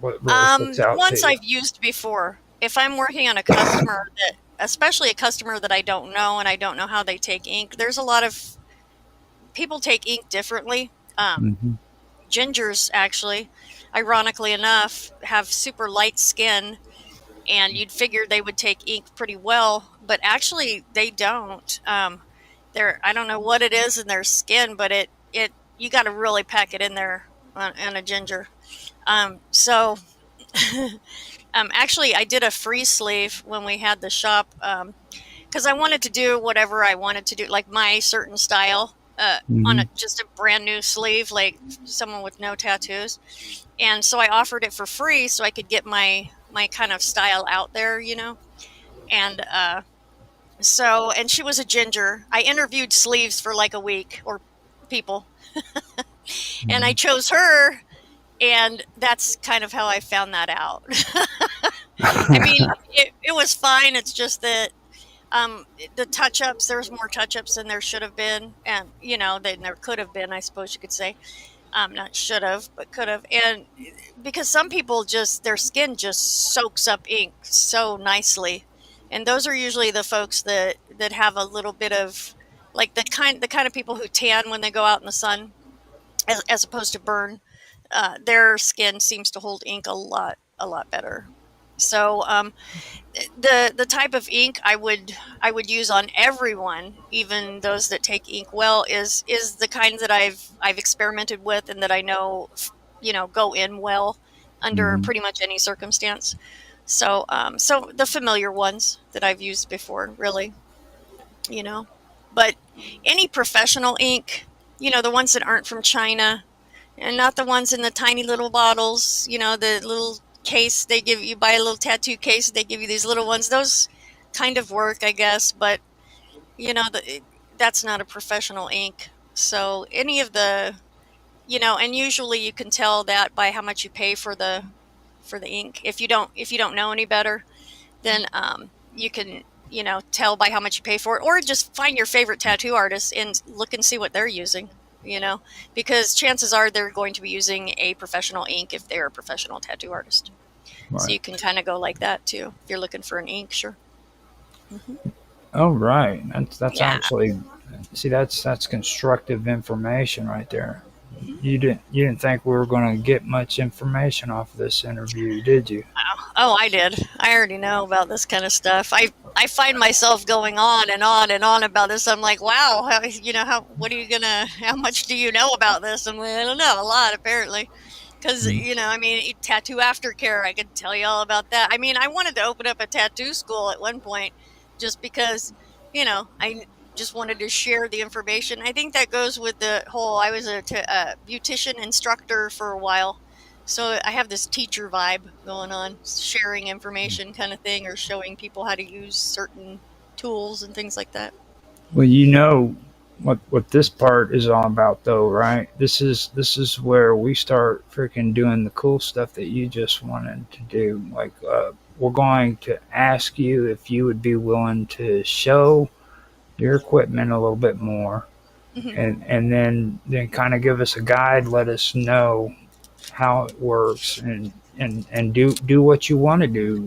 really sticks out to Ones you? I've used before. If I'm working on a customer that, especially a customer that I don't know and I don't know how they take ink, there's a lot of people take ink differently. Hmm. Gingers, actually, ironically enough, have super light skin, and you'd figure they would take ink pretty well, but actually they don't. I don't know what it is in their skin, but it you got to really pack it in there on a ginger. So actually, I did a free sleeve when we had the shop, because I wanted to do whatever I wanted to do, like my certain style, on Hmm. just a brand new sleeve, like someone with no tattoos. And so I offered it for free so I could get my kind of style out there. And and she was a ginger. I interviewed sleeves for like a week, or people, and I Hmm. chose her, and that's kind of how I found that out. I mean, it was fine. It's just that the touch ups, there was more touch ups than there should have been, and than there could have been, I suppose you could say. Not should have, but could have. And because some people just, their skin just soaks up ink so nicely. And those are usually the folks that have a little bit of, like, the kind of people who tan when they go out in the sun, as opposed to burn. Their skin seems to hold ink a lot better. So the type of ink I would use on everyone, even those that take ink well, is the kinds that I've experimented with and that I know go in well under Hmm. pretty much any circumstance. So the familiar ones that I've used before, really, you know. But any professional ink, the ones that aren't from China, and not the ones in the tiny little bottles, the little case they give you, buy a little tattoo case, they give you these little ones. Those kind of work, I guess, but that's not a professional ink. So any of and usually you can tell that by how much you pay for the ink. If you don't know any better, then you can tell by how much you pay for it, or just find your favorite tattoo artist and look and see what they're using. You know, because chances are they're going to be using a professional ink if they're a professional tattoo artist. So Right. you can kind of go like that too if you're looking for an ink. Sure. Hmm. Oh, right. That's Yeah. actually see that's constructive information right there. Mhm. You didn't think we were going to get much information off of this interview, did you? Oh, I did. I already know about this kind of stuff. I find myself going on and on and on about this. I'm like, wow, what are you gonna, how much do you know about this? I'm like, I don't know, a lot apparently. Because, Mm. I mean, tattoo aftercare, I could tell you all about that. I mean, I wanted to open up a tattoo school at one point just because, I just wanted to share the information. I think that goes with the whole, I was a beautician instructor for a while. So I have this teacher vibe going on, sharing information kind of thing, or showing people how to use certain tools and things like that. Well, what this part is all about, though, right? This is where we start freaking doing the cool stuff that you just wanted to do. Like, we're going to ask you if you would be willing to show your equipment a little bit more, Hmm. and then kind of give us a guide, let us know how it works, and do what you want to do.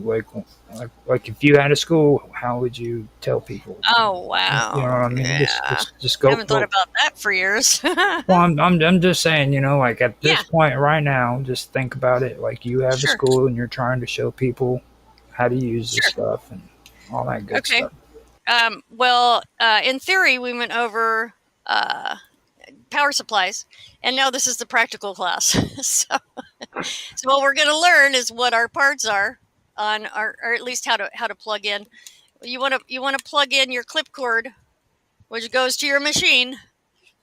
Like if you had a school, how would you tell people? Oh, You know what wow. I mean? Just Yeah. just just I go. haven't thought about that for years. Well, I'm just saying, like at this Yeah, point right now, just think about it. Like you have a sure. school and you're trying to show people how to use this Sure. stuff and all that good Okay. stuff. Well, in theory, we went over uh, power supplies, and now this is the practical class. So what we're going to learn is what our parts are on our, or at least how to plug in. You want to plug in your clip cord, which goes to your machine,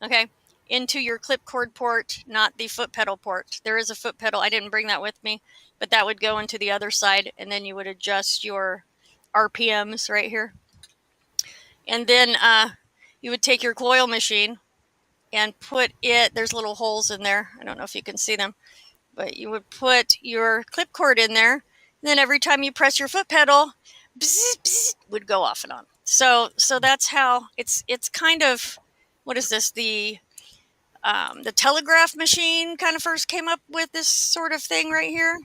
okay, into your clip cord port, not the foot pedal port. There is a foot pedal. I didn't bring that with me, but that would go into the other side, and then you would adjust your RPMs right here. And then you would take your coil machine and put it, there's little holes in there. I don't know if you can see them, but you would put your clip cord in there. And then every time you press your foot pedal, bzz, bzz, would go off and on. So that's how it's kind of, what is this? The telegraph machine kind of first came up with this sort of thing right here.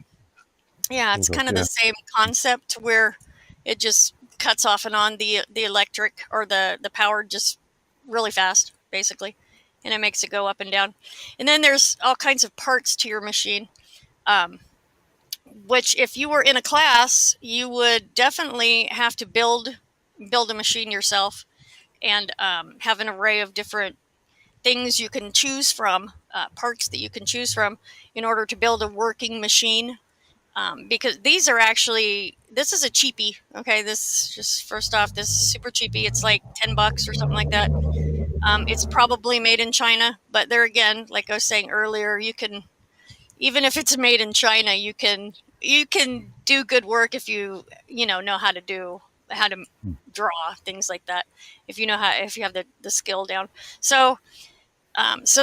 Yeah, it's Sort of, kind of the yeah. same concept where it just cuts off and on the electric or the power just really fast, basically, and it makes it go up and down. And then there's all kinds of parts to your machine, um, which if you were in a class, you would definitely have to build a machine yourself and have an array of different things you can choose from, parts that you can choose from in order to build a working machine, because these are actually, this is a cheapie. Okay, this, just first off, this is super cheapie. It's like $10 or something like that. It's probably made in China, but there again, like I was saying earlier, you can, even if it's made in China, you can do good work if you know how to draw things like that, if you have the skill down. So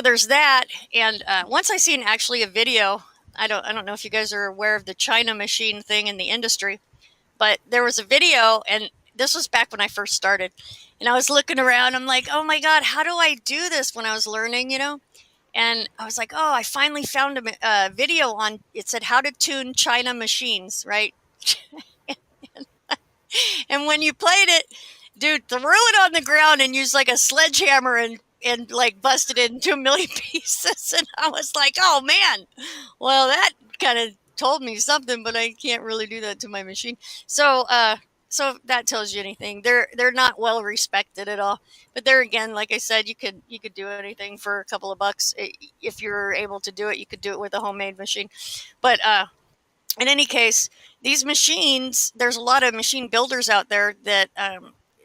there's that, and once I seen actually a video. I don't know if you guys are aware of the China machine thing in the industry, but there was a video, and this was back when I first started, and I was looking around. I'm like, oh my god, how do I do this? When I was learning. And I was like, oh, I finally found a video on. It said how to tune China machines, right? And when you played it, dude, threw it on the ground and used like a sledgehammer and like busted it into a million pieces. And I was like, oh man, well that kind of told me something, but I can't really do that to my machine. So if that tells you anything, they're not well respected at all. But there again, like I said, you could do anything for a couple of bucks. If you're able to do it. You could do it with a homemade machine. But in any case, these machines, there's a lot of machine builders out there that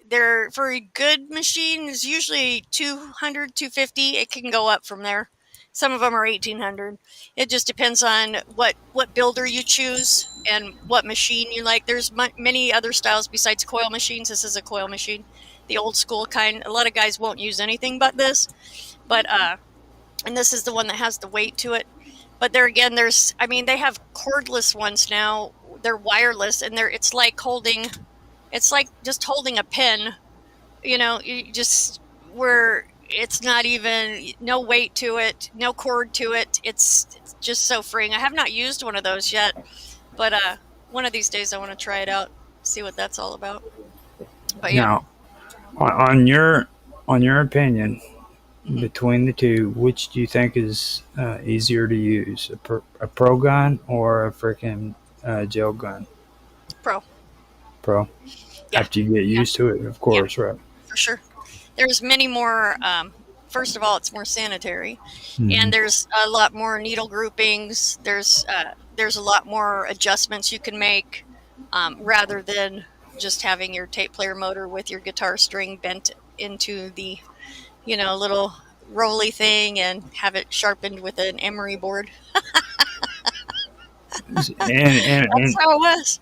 they're, for a good machine is usually 200, 250. It can go up from there. Some of them are 1800. It just depends on what builder you choose and what machine you like. There's many other styles besides coil machines. This is a coil machine, the old school kind. A lot of guys won't use anything but this, but and this is the one that has the weight to it. But there again, I mean, they have cordless ones now. They're wireless, and it's like just holding a pen. You just, where it's not even, no weight to it, no cord to it. It's just so freeing. I have not used one of those yet, but one of these days I want to try it out, see what that's all about. But yeah. Now, on your opinion, Mhm. between the two, which do you think is easier to use, a pro gun or a freaking gel gun? Pro. Pro. Yeah, After you get yeah, used to it, of yeah, course, right? for sure. There's many more. First of all, it's more sanitary, Hmm. and there's a lot more needle groupings. There's a lot more adjustments you can make, rather than just having your tape player motor with your guitar string bent into the little rolly thing and have it sharpened with an emery board. That's And how it was.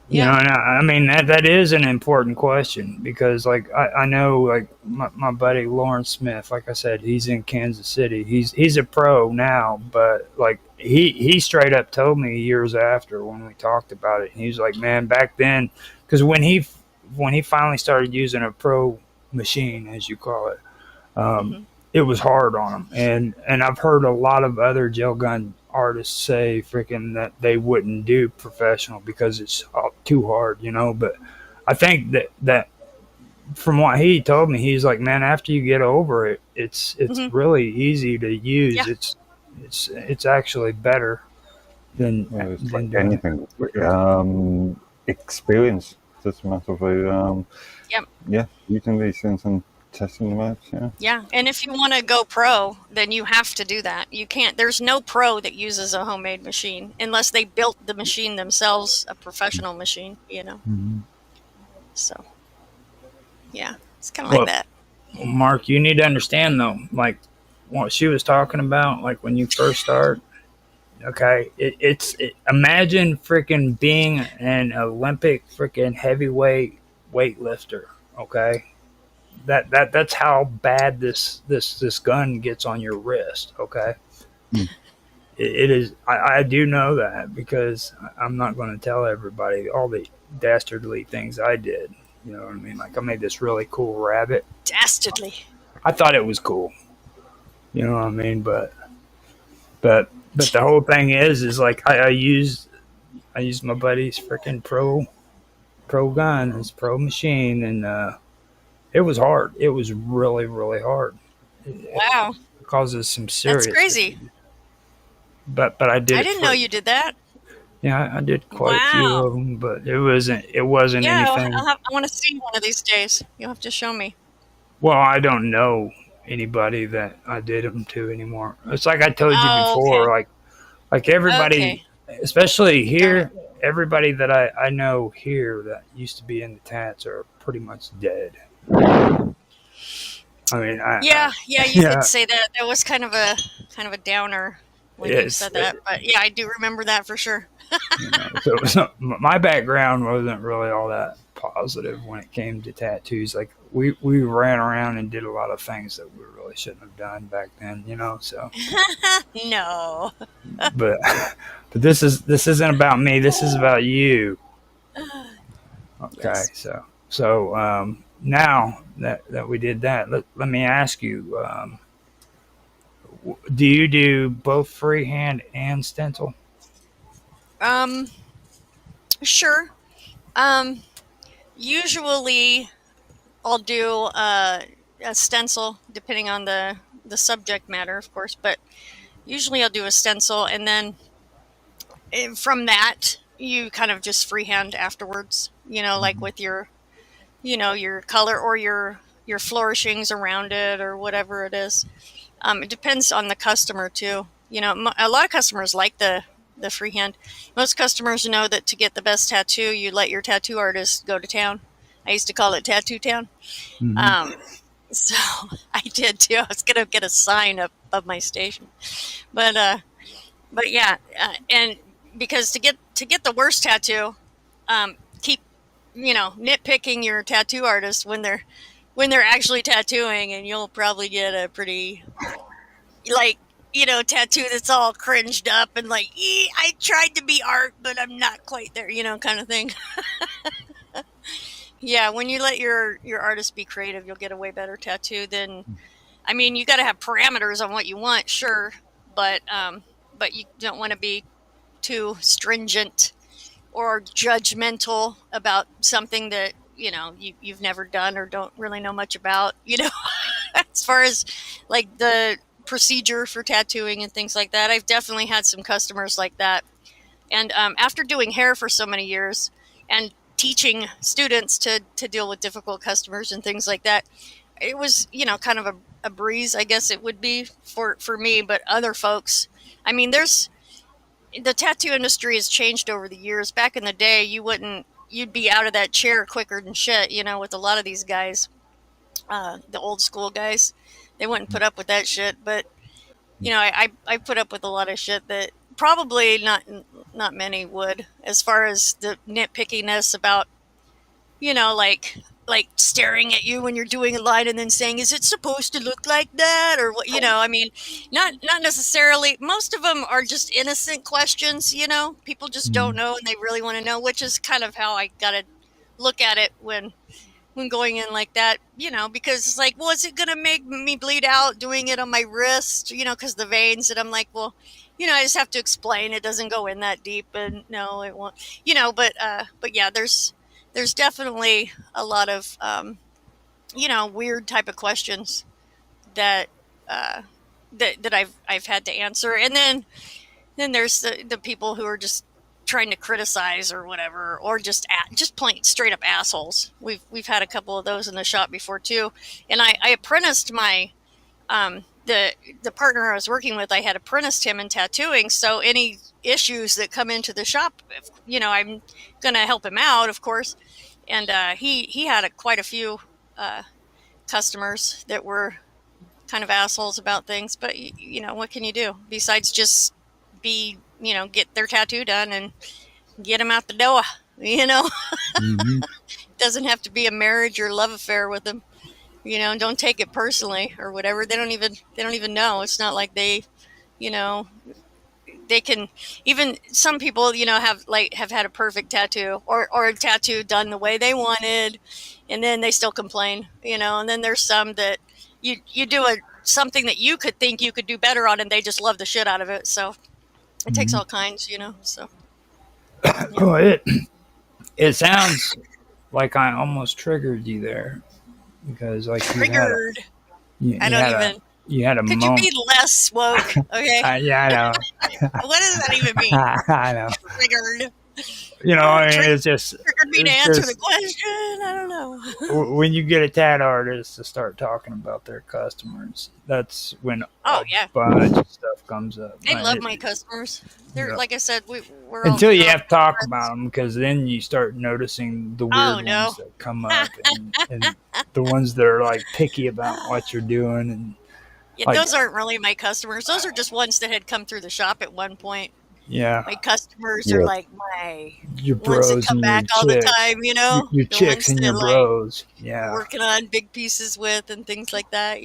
you know, Yeah. and I mean that is an important question because like I know like my buddy Lawrence Smith, like I said, he's in Kansas City. He's a pro now, but like he straight up told me years after when we talked about it, he was like, man, back then, because when he finally started using a pro machine, as you call it, um, Hmm. it was hard on them. And I've heard a lot of other gel gun artists say freaking that they wouldn't do professional because it's too hard, you know. But I think that from what he told me, he's like, man, after you get over it, it's Hmm. really easy to use. Yeah. It's actually better than Well, it's like than doing it. anything. Quicker. Experience. Just a matter of Yep. using these things and testing them out. Yeah. Yeah. And if you want to go pro, then you have to do that. You can't. There's no pro that uses a homemade machine unless they built the machine themselves, a professional machine. Mhm. So yeah, it's kind of like Well, that. Mark, you need to understand though, like what she was talking about, like when you first start. Okay, imagine freaking being an Olympic freaking heavyweight weightlifter. Okay, that's how bad this gun gets on your wrist. Okay, Mm. it is. I do know that because I'm not going to tell everybody all the dastardly things I did. You know what I mean? Like I made this really cool rabbit. Dastardly. I thought it was cool. You know what I mean? But the whole thing is like I used my buddy's freaking pro gun, his pro machine, and it was hard. It was really hard. It Wow, causes some that's serious crazy. issues. But I did I it didn't know for you did that. yeah. I did quite a few Wow. of them, but it wasn't Yeah, anything. I want to see one of these days. You'll have to show me. Well, I don't know anybody that I did them to anymore. It's like I told you Oh, before, okay. like everybody, Okay. especially Got it. here, everybody that I know here that used to be in the tats are pretty much dead. I mean, Yeah, yeah, you did yeah, say that. That was kind of a downer when you it's said that. But yeah, I do remember that for sure. so my background wasn't really all that positive when it came to tattoos. Like we ran around and did a lot of things that we really shouldn't have done back then, you know. So, No. but but this isn't about me. This is about you. Okay, Yes. so now that we did that, let me ask you: do you do both freehand and stencil? Um, sure. Um, Usually I'll do a stencil depending on the subject matter, of course, but usually I'll do a stencil and then from that you kind of just freehand afterwards, like with your color or your flourishings around it or whatever it is. It depends on the customer too. A lot of customers like the freehand. Most customers know that to get the best tattoo, you let your tattoo artist go to town. I used to call it Tattoo Town. Mm-hmm. Um, so I did too. I was gonna get a sign up of my station, but yeah, and because to get the worst tattoo, keep nitpicking your tattoo artist when they're actually tattooing, and you'll probably get a pretty like tattoo that's all cringed up and like I tried to be art but I'm not quite there, kind of thing. Yeah, when you let your artist be creative, you'll get a way better tattoo than. I mean, you got to have parameters on what you want, sure, but you don't want to be too stringent or judgmental about something that you've never done or don't really know much about. As far as like the procedure for tattooing and things like that, I've definitely had some customers like that. And after doing hair for so many years, and teaching students to deal with difficult customers and things like that. It was, kind of a breeze, I guess it would be for me, but other folks, I mean, the tattoo industry has changed over the years. Back in the day, you'd be out of that chair quicker than shit, with a lot of these guys, the old school guys. They wouldn't put up with that shit, but I put up with a lot of shit that probably not many would, as far as the nitpickiness about, like staring at you when you're doing a line and then saying, "Is it supposed to look like that?" Or what, I mean, not necessarily. Most of them are just innocent questions, People just don't know and they really want to know, which is kind of how I got to look at it when going in like that, because it's like, well, is it going to make me bleed out doing it on my wrist, because the veins, and I'm like, well, I just have to explain it doesn't go in that deep, and no, it won't, but yeah, there's definitely a lot of, weird type of questions that, that I've had to answer. And then there's the people who are just trying to criticize or whatever, or just plain straight up assholes. We've had a couple of those in the shop before too. And I apprenticed my the partner I was working with. I had apprenticed him in tattooing, so any issues that come into the shop, I'm gonna help him out, of course. And he had quite a few customers that were kind of assholes about things, but what can you do besides just get their tattoo done and get them out the door, Doesn't have to be a marriage or love affair with them, don't take it personally or whatever. They don't even know. It's not like they can, even some people, have had a perfect tattoo or a tattoo done the way they wanted, and then they still complain, and then there's some that you do something that you could think you could do better on, and they just love the shit out of it. So it takes all kinds, so. Yeah. Well, it sounds like I almost triggered you there, because like triggered. You had a Could moment. you be less woke? Okay. Yeah, I know. What does that even mean? I know. Triggered. I mean, it's just triggered me to answer the question. I don't know. When you get a tat artist to start talking about their customers, that's when a bunch of stuff comes up. I love my customers. They're like I said, we're until all you have to talk about them, because then you start noticing the weird ones that come up, and the ones that are like picky about what you're doing. And yeah, those aren't really my customers. Those are just ones that had come through the shop at one point. Yeah, my customers are like your bros ones that come back all the time, your chicks and your bros, working on big pieces with and things like that,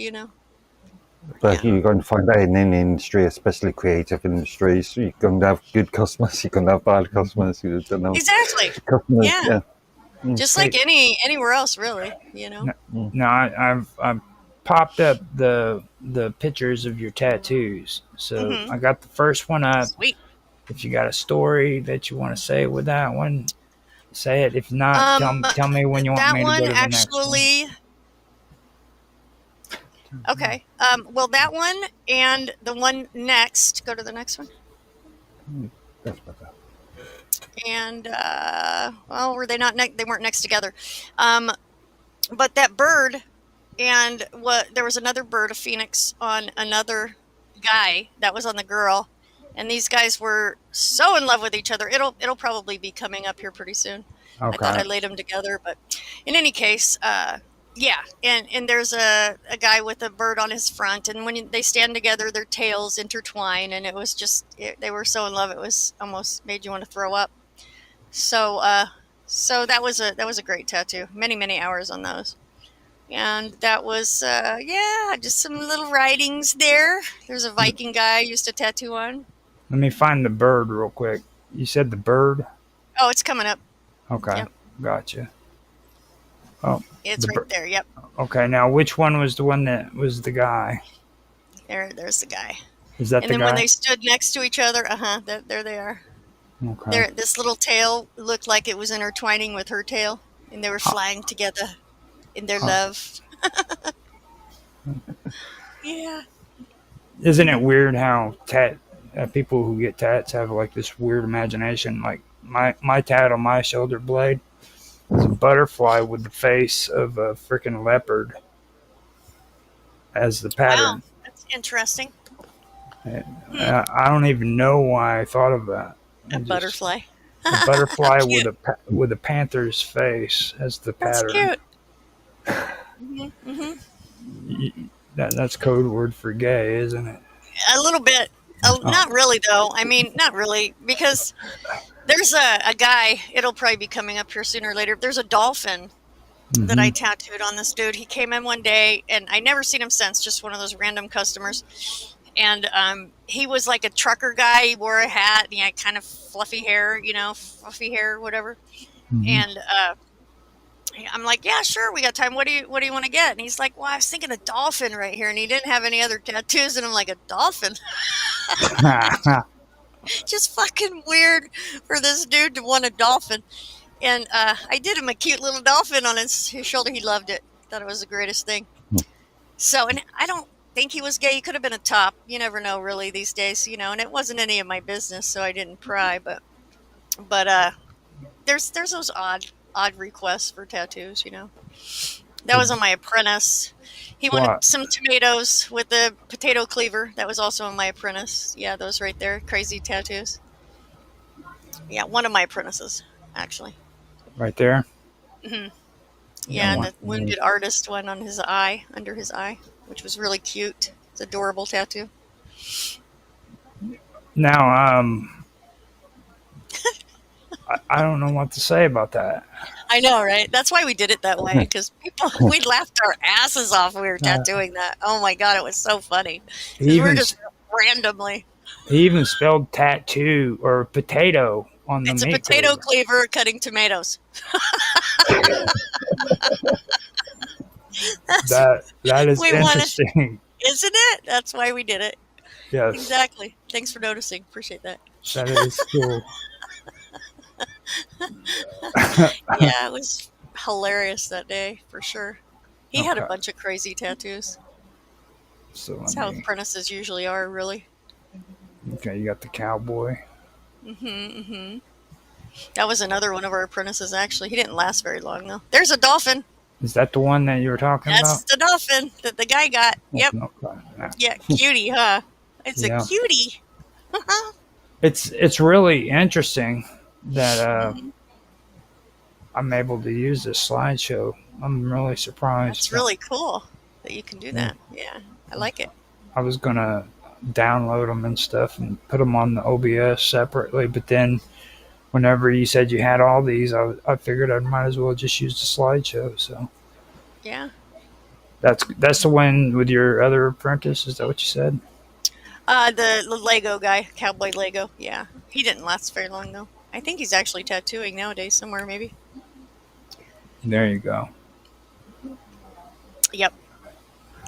But you're going to find that in any industry, especially creative industries. You're going to have good customers, you're going to have bad customers. You don't know. Exactly. Customers, yeah. Just like anywhere else, really. No, I've popped up the pictures of your tattoos, so I got the first one up. Sweet. If you got a story that you want to say with that one, say it. If not, tell me when you want me to go to the next one. Okay. Well, that one and the one next. Go to the next one. That's better. And were they not? They weren't next together. But that bird, and there was another bird, a phoenix, on another guy that was on the girl, and these guys were so in love with each other. It'll probably be coming up here pretty soon. Okay. I thought I laid them together, but in any case, yeah. And there's a guy with a bird on his front, and when they stand together, their tails intertwine, and it was just they were so in love, it was almost made you want to throw up. So that was a great tattoo. Many hours on those. And that was, just some little writings there. There's a Viking guy I used to tattoo on. Let me find the bird real quick. You said the bird? Oh, it's coming up. Okay, yep. Gotcha. Oh, it's right there, yep. Okay, now which one was the one that was the guy? There's the guy. Is that the guy? And then when they stood next to each other, there they are. Okay. This little tail looked like it was intertwining with her tail, and they were flying together in their love. Yeah. Isn't it weird how people who get tats have like this weird imagination? Like my tat on my shoulder blade is a butterfly with the face of a freaking leopard as the Wow, pattern. that's interesting. I don't even know why I thought of that. A Just butterfly. a butterfly Cute. with a panther's face as the That's pattern. cute. That's code word for gay, isn't it? A little bit. Not really, though. I mean, not really, because there's a guy, it'll probably be coming up here sooner or later. There's a dolphin that I tattooed on this dude. He came in one day, and I never seen him since, just one of those random customers. And he was like a trucker guy. He wore a hat, and he had kind of fluffy hair, whatever. And I'm like, yeah, sure, we got time. What do you want to get? And he's like, well, I was thinking a dolphin right here, and he didn't have any other tattoos. And I'm like, a dolphin? Just fucking weird for this dude to want a dolphin. And I did him a cute little dolphin on his shoulder. He loved it. Thought it was the greatest thing. So, and I don't think he was gay. He could have been a top. You never know, really, these days, and it wasn't any of my business, so I didn't pry. But there's those odd requests for tattoos, That was on my apprentice. He wanted some tomatoes with the potato cleaver. That was also on my apprentice. Yeah, those right there. Crazy tattoos. Yeah, one of my apprentices, actually. Right there? Yeah, and the wounded artist one on his eye, under his eye, which was really cute. It's an adorable tattoo. Now, I don't know what to say about that. I know, right? That's why we did it that way, because we laughed our asses off when we were tattooing that. Oh my God, it was so funny. We were just randomly. He even spelled tattoo or potato on the It's a meat potato cleaver. cleaver cutting tomatoes. That is interesting. Isn't it? That's why we did it. Yes. Exactly. Thanks for noticing. Appreciate that. That is cool. Yeah, it was hilarious that day, for sure. He had a bunch of crazy tattoos. So That's how apprentices usually are, really. Okay, you got the cowboy. That was another one of our apprentices, actually. He didn't last very long, though. There's a dolphin. Is that the one that you were talking about? That's the dolphin that the guy got. Yep. Okay. Yeah, cutie, huh? It's a cutie. It's really interesting that I'm able to use this slideshow. I'm really surprised. It's really cool that you can do that. Yeah, I like it. I was going to download them and stuff and put them on the OBS separately, but then whenever you said you had all these, I figured I might as well just use the slideshow. So yeah, that's the one with your other apprentice. Is that what you said? The Lego guy, Cowboy Lego. Yeah, he didn't last very long though. I think he's actually tattooing nowadays somewhere, maybe. There you go. Yep,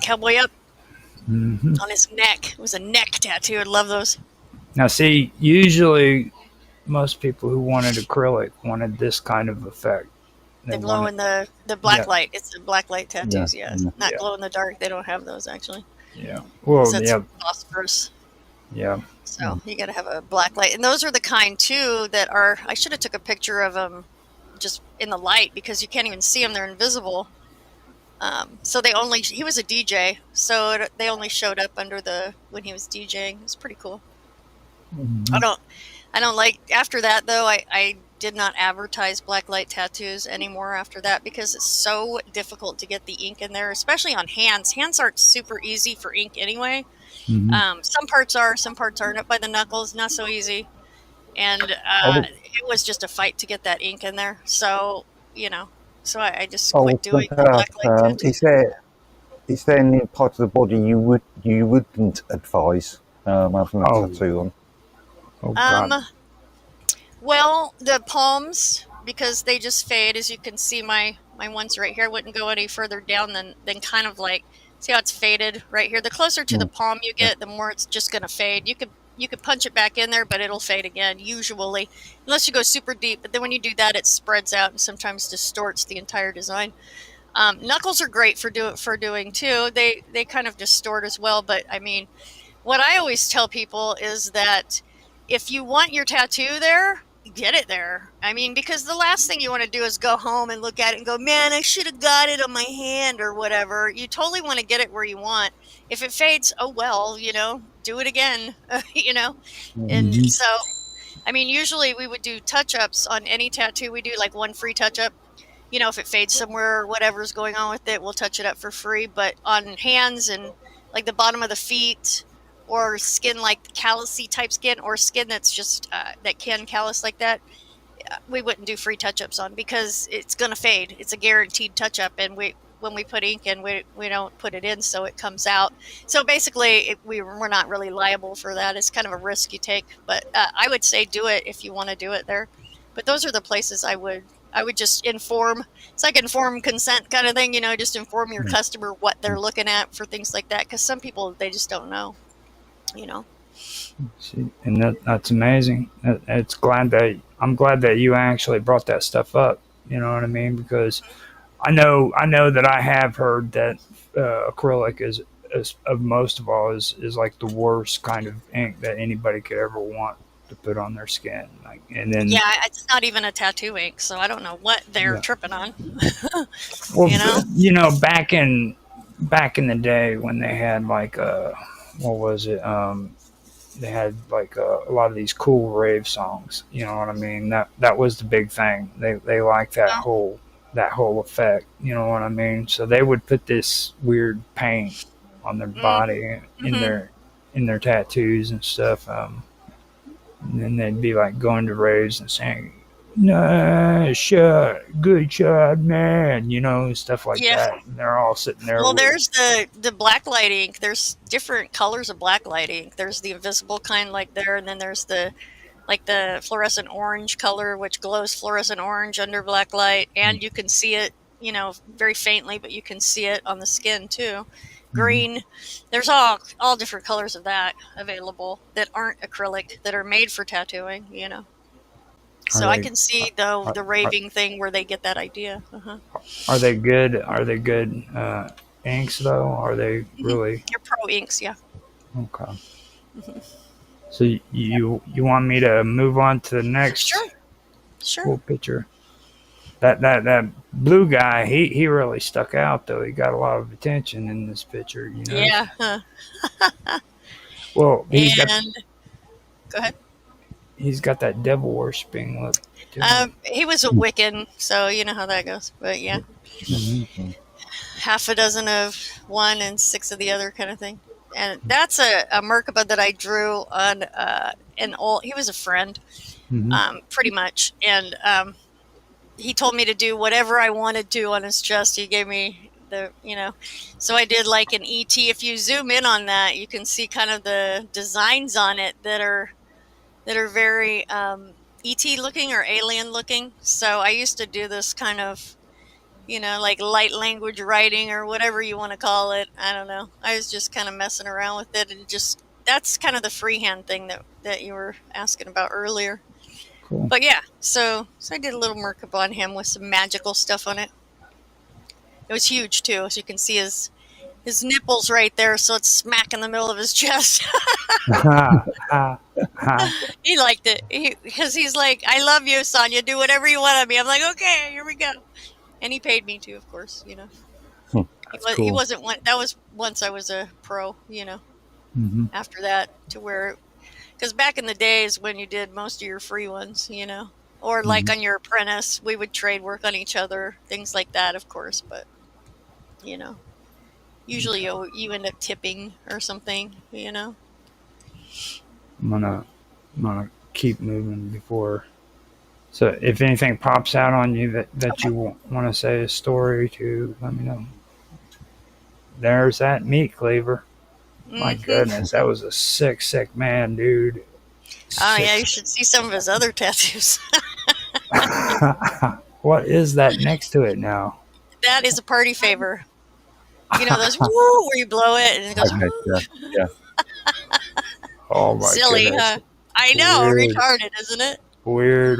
Cowboy up on his neck. It was a neck tattoo. I love those. Now, see, usually most people who wanted acrylic wanted this kind of effect. They glow in the black light. It's the black light tattoos. Yeah, not glow in the dark. They don't have those actually. Yeah. Well, that's phosphorus. Yeah. So you got to have a black light, and those are the kind too that are. I should have took a picture of them, just in the light, because you can't even see them; they're invisible. So he was a DJ, so they only showed up when he was DJing. It was pretty cool. I don't like, after that though, I did not advertise black light tattoos anymore after that, because it's so difficult to get the ink in there, especially on hands. Hands aren't super easy for ink anyway. Some parts are, some parts aren't. Up by the knuckles, not so easy. And it was just a fight to get that ink in there. So, so I just quit doing black light tattoos. Is there any part of the body you wouldn't advise having a tattoo on? Oh, God. Well, the palms, because they just fade. As you can see, my ones right here wouldn't go any further down than kind of like, see how it's faded right here? The closer to the palm you get, the more it's just going to fade. You could punch it back in there, but it'll fade again, usually, unless you go super deep. But then when you do that, it spreads out and sometimes distorts the entire design. Knuckles are great for doing too. They kind of distort as well. But I mean, what I always tell people is that if you want your tattoo there, get it there. I mean, because the last thing you want to do is go home and look at it and go, man, I should have got it on my hand or whatever. You totally want to get it where you want. If it fades, oh well, do it again, And Mhm. so, I mean, usually we would do touch ups on any tattoo we do, like one free touch up. If it fades somewhere or whatever's going on with it, we'll touch it up for free. But on hands and like the bottom of the feet or skin like callousy type skin or skin that's just that can callus like that, we wouldn't do free touch-ups on because it's going to fade. It's a guaranteed touch-up, and when we put ink in, we don't put it in so it comes out. So basically, we're not really liable for that. It's kind of a risk you take, but I would say do it if you want to do it there. But those are the places I would just inform. It's like informed consent kind of thing, just inform your customer what they're looking at for things like that, because some people, they just don't know, you know. See, and that's amazing. I'm glad that you actually brought that stuff up. You know what I mean? Because I know that I have heard that acrylic is of most of all is like the worst kind of ink that anybody could ever want to put on their skin. Like, and then Yeah, it's not even a tattoo ink, so I don't know what they're yeah. tripping on. Well, you know? back in the day when they had like what was it? They had like a lot of these cool rave songs. You know what I mean? That was the big thing. They liked that whole effect. You know what I mean? So they would put this weird paint on their body Mm-hmm. in their tattoos and stuff. And then they'd be like going to raves and saying, "Nice shot, good shot, man," stuff like Yeah. that. And they're all sitting there Well, with, there's the black light ink. There's different colors of black light ink. There's the invisible kind like there, and then there's the fluorescent orange color, which glows fluorescent orange under black light, and you can see it, very faintly, but you can see it on the skin too. Mhm. Green. There's all different colors of that available that aren't acrylic, that are made for tattooing. Are So I they can see though are, the are, raving thing where they get that idea. Uh-huh. are they good? Are they good inks though? Are they Hmm. really Your pro inks, yeah. okay? So you want me to move on to the next Sure, sure. cool picture? That blue guy, he really stuck out though. He got a lot of attention in this picture. Yeah. Huh. Well, And go ahead. he's got that devil worshipping look to him. He was a Wiccan, so you know how that goes. But yeah, Hmm. half a dozen of one and six of the other kind of thing. And that's a Merkaba that I drew on an old. He was a friend, Hmm. pretty much, and he told me to do whatever I wanted to on his chest. He gave me so I did like an ET. If you zoom in on that, you can see kind of the designs on it that are very ET looking or alien looking. So I used to do this kind of, like light language writing or whatever you want to call it. I don't know. I was just kind of messing around with it and just that's kind of the freehand thing that you were asking about earlier. Cool. But yeah, so I did a little Merkaba on him with some magical stuff on it. It was huge too, as you can see his nipples right there, so it's smack in the middle of his chest. Ha, ha, ha. He liked it because he's like, "I love you, Sonia. Do whatever you want of me." I'm like, "Okay, here we go." And he paid me too, of course. That's He cool. wasn't one. That was once I was a pro. Hmm. After that, to where, because back in the days when you did most of your free ones, or like Hmm. on your apprentice, we would trade work on each other, things like that, of course. But you know, usually you end up tipping or something. I'm gonna keep moving before. So if anything pops out on you that Okay. you want to say a story to, let me know. There's that meat cleaver. My Hmm. goodness, that was a sick man, dude. Oh yeah, Sick. you should see some of his other tattoos. What is that next to it now? That is a party favor. Those woo where you blow it and it goes Okay, woo. yeah, yeah. Oh my Silly, goodness. huh? I know, Weird, retarded, isn't it? weird.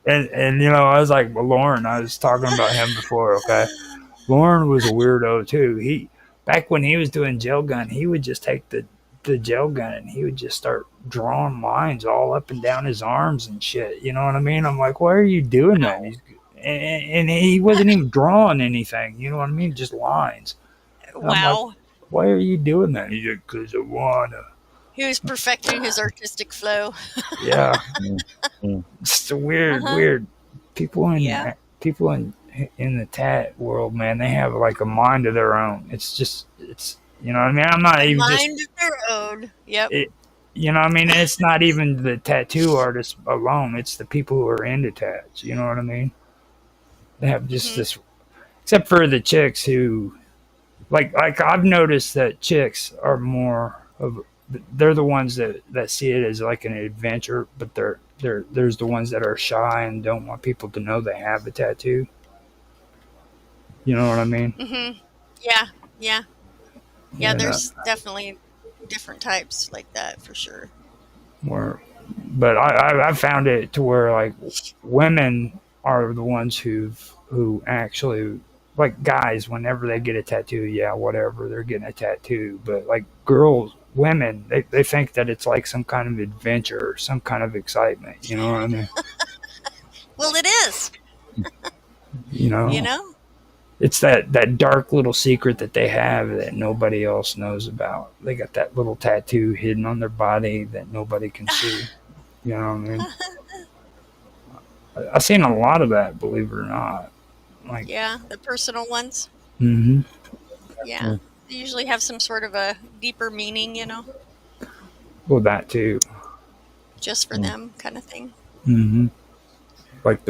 And I was like, well, Lauren, I was talking about him before, okay? Lauren was a weirdo too. He back when he was doing gel gun, he would just take the the gel gun, and he would just start drawing lines all up and down his arms and shit. You know what I mean? I'm like, why are you doing that? And he wasn't even drawing anything. You know what I mean? Just lines. And I'm like, Wow. why are you doing that? He's like, because I wanna. He was perfecting his artistic flow. Yeah, Mm. it's the weird, Uh-huh. weird people Yeah. in the tat world, man. They have like a mind of their own. It's you know what I mean. I'm not A even just mind of their own. Yep. it. You know what I mean. It's not even the tattoo artists alone. It's the people who are into tats. You know what I mean. They have just Mhm. this, except for the chicks who, like I've noticed that chicks are more of, they're the ones that see it as like an adventure, but there's the ones that are shy and don't want people to know they have a tattoo. You know what I mean? Mhm. Yeah. Yeah. Yeah. And There's definitely different types like that for sure. where, but I found it to where like women are the ones who actually, like guys, whenever they get a tattoo, yeah, whatever, they're getting a tattoo. But like girls, women, they think that it's like some kind of adventure or some kind of excitement. You know what I mean? Well, it is. You know, You know. it's that dark little secret that they have that nobody else knows about. They got that little tattoo hidden on their body that nobody can see. You know what I mean? I've seen a lot of that, believe it or not. Like, Yeah. The personal ones. mm-hmm. Yeah. Mm. They usually have some sort of a deeper meaning, you know, Well, that too. just for them kind of thing. Mm-hmm. Like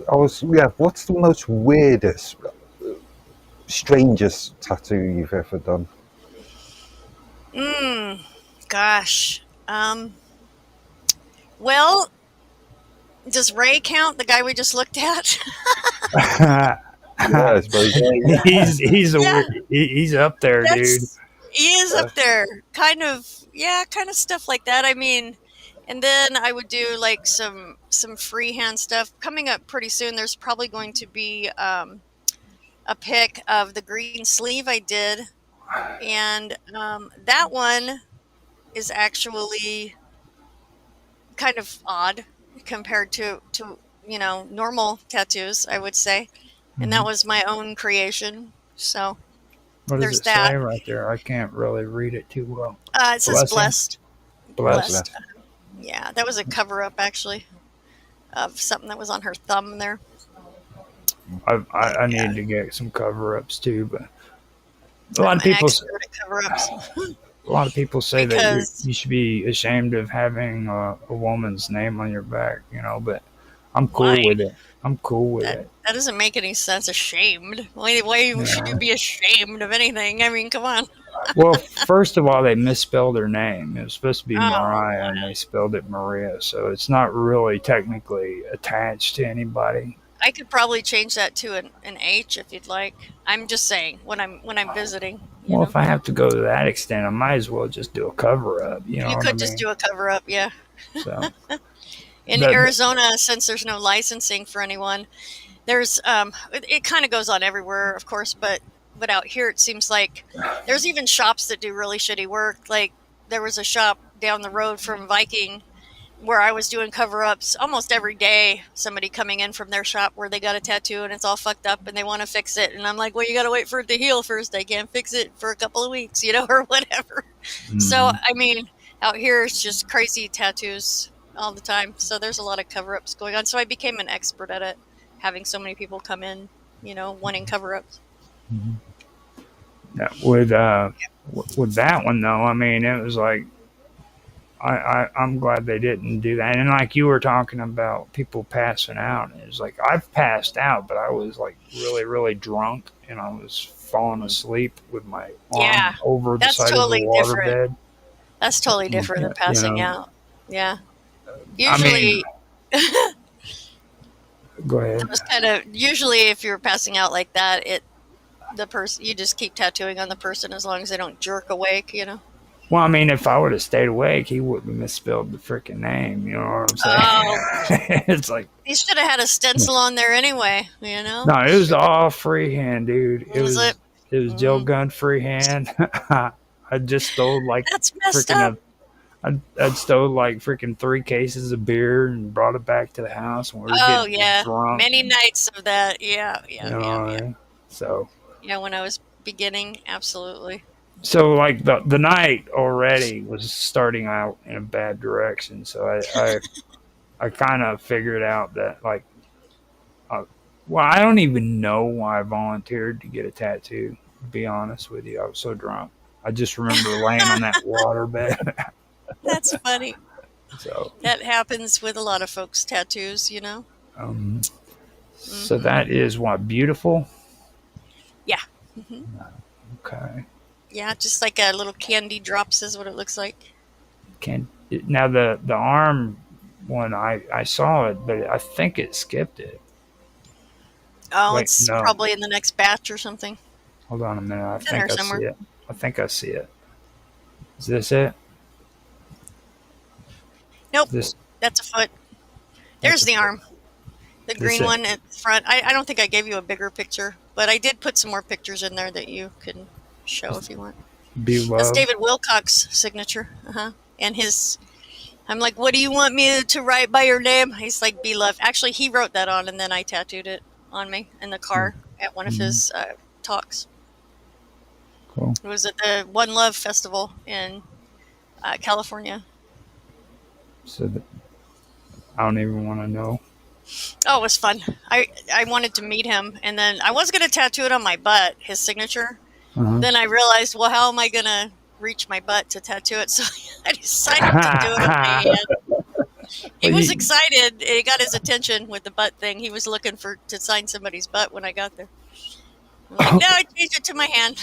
What's what's the most weirdest, strangest tattoo you've ever done? Gosh. Well, does Ray count? The guy we just looked at? Yeah, I suppose. he's a Yeah. he's up there, dude. He is up there. Kind of stuff like that. I mean, and then I would do like some freehand stuff. Coming up pretty soon, there's probably going to be a pic of the green sleeve I did. And that one is actually kind of odd compared to normal tattoos, I would say. And that was my own creation. So What does there's it that. say right there? I can't really read it too well. It says Blessing? blessed. Blessed. Yeah, that was a cover up actually of something that was on her thumb there. I need to get some cover ups too, but a lot I'm of people an expert at cover ups. a lot of people say that Because- you should be ashamed of having a woman's name on your back, you know. But I'm cool Why? with it. I'm cool with it. That doesn't make any sense. Ashamed? Why should you be ashamed of anything? I mean, come on. Well, first of all, they misspelled her name. It was supposed to be Oh, Mariah, and they spelled it Maria. So it's not really technically attached to anybody. I could probably change that to an H if you'd like. I'm just saying when I'm visiting. Well, if I have to go to that extent, I might as well just do a cover up. You know You what could I just mean? do a cover up, yeah. So In But- Arizona, since there's no licensing for anyone, there's it kind of goes on everywhere, of course, but out here it seems like there's even shops that do really shitty work. Like there was a shop down the road from Viking where I was doing cover-ups almost every day. Somebody coming in from their shop where they got a tattoo and it's all fucked up and they want to fix it, and I'm like, well, you got to wait for it to heal first. I can't fix it for a couple of weeks, or whatever. So I mean, out here it's just crazy tattoos all the time. So there's a lot of cover-ups going on. So I became an expert at it, having so many people come in, wanting cover-ups. yeah, with that one though, I mean, it was like I'm glad they didn't do that. And like you were talking about people passing out, it was like I've passed out, but I was like really, really drunk, and I was falling asleep with my arm over the that's side totally of the different. waterbed. That's totally different than passing out. Yeah. I mean, Usually, go ahead. it was kind of usually if you're passing out like that, the person you just keep tattooing on the person as long as they don't jerk awake. Well, I mean, if I would have stayed awake, he wouldn't have misspelled the freaking name. You know what I'm saying? Oh, It's like, you should have had a stencil on there anyway. no, it was all freehand, dude. It Was was it? gel gun freehand. I just stole like That's messed freaking up. a. I'd stole like freaking 3 cases of beer and brought it back to the house, and we were Oh getting yeah, drunk. many nights of that. Yeah, You yeah, know, yeah, what I yeah. mean? So Yeah, when I was beginning, absolutely. like the night already was starting out in a bad direction. So I kind of figured out that like, uh, well, I don't even know why I volunteered to get a tattoo. To be honest with you, I was so drunk. I just remember laying on that water bed. That's funny. So, That happens with a lot of folks' tattoos, you know? um, so Hmm. that is what beautiful. Yeah. Hmm. Okay. Yeah, just like a little candy drops is what it looks like. Can now the arm one I saw it, but I think it skipped it. Oh, Wait, it's no. probably in the next batch or something. Hold on a minute. I It's in there think I see somewhere. it. I think I see it. Is this it? Nope, This that's a foot. that's There's a the arm. The this green it. one at the front. I don't think I gave you a bigger picture, but I did put some more pictures in there that you can show if you want. Be That's love. David Wilcock's signature. Uh-huh. And his, I'm like, what do you want me to write by your name? He's like, be love. Actually, he wrote that on, and then I tattooed it on me in the car at one of Mm-hmm. his talks. Cool. It was at the One Love Festival in California. So I don't even want to know. Oh, it was fun. I wanted to meet him, and then I was going to tattoo it on my butt, his signature. Uh-huh. Then I realized, well, how am I going to reach my butt to tattoo it? So I decided to do it on my hand. He Well, was excited. It got his attention with the butt thing. He was looking for to sign somebody's butt when I got there. I'm like, no, I changed it to my hand.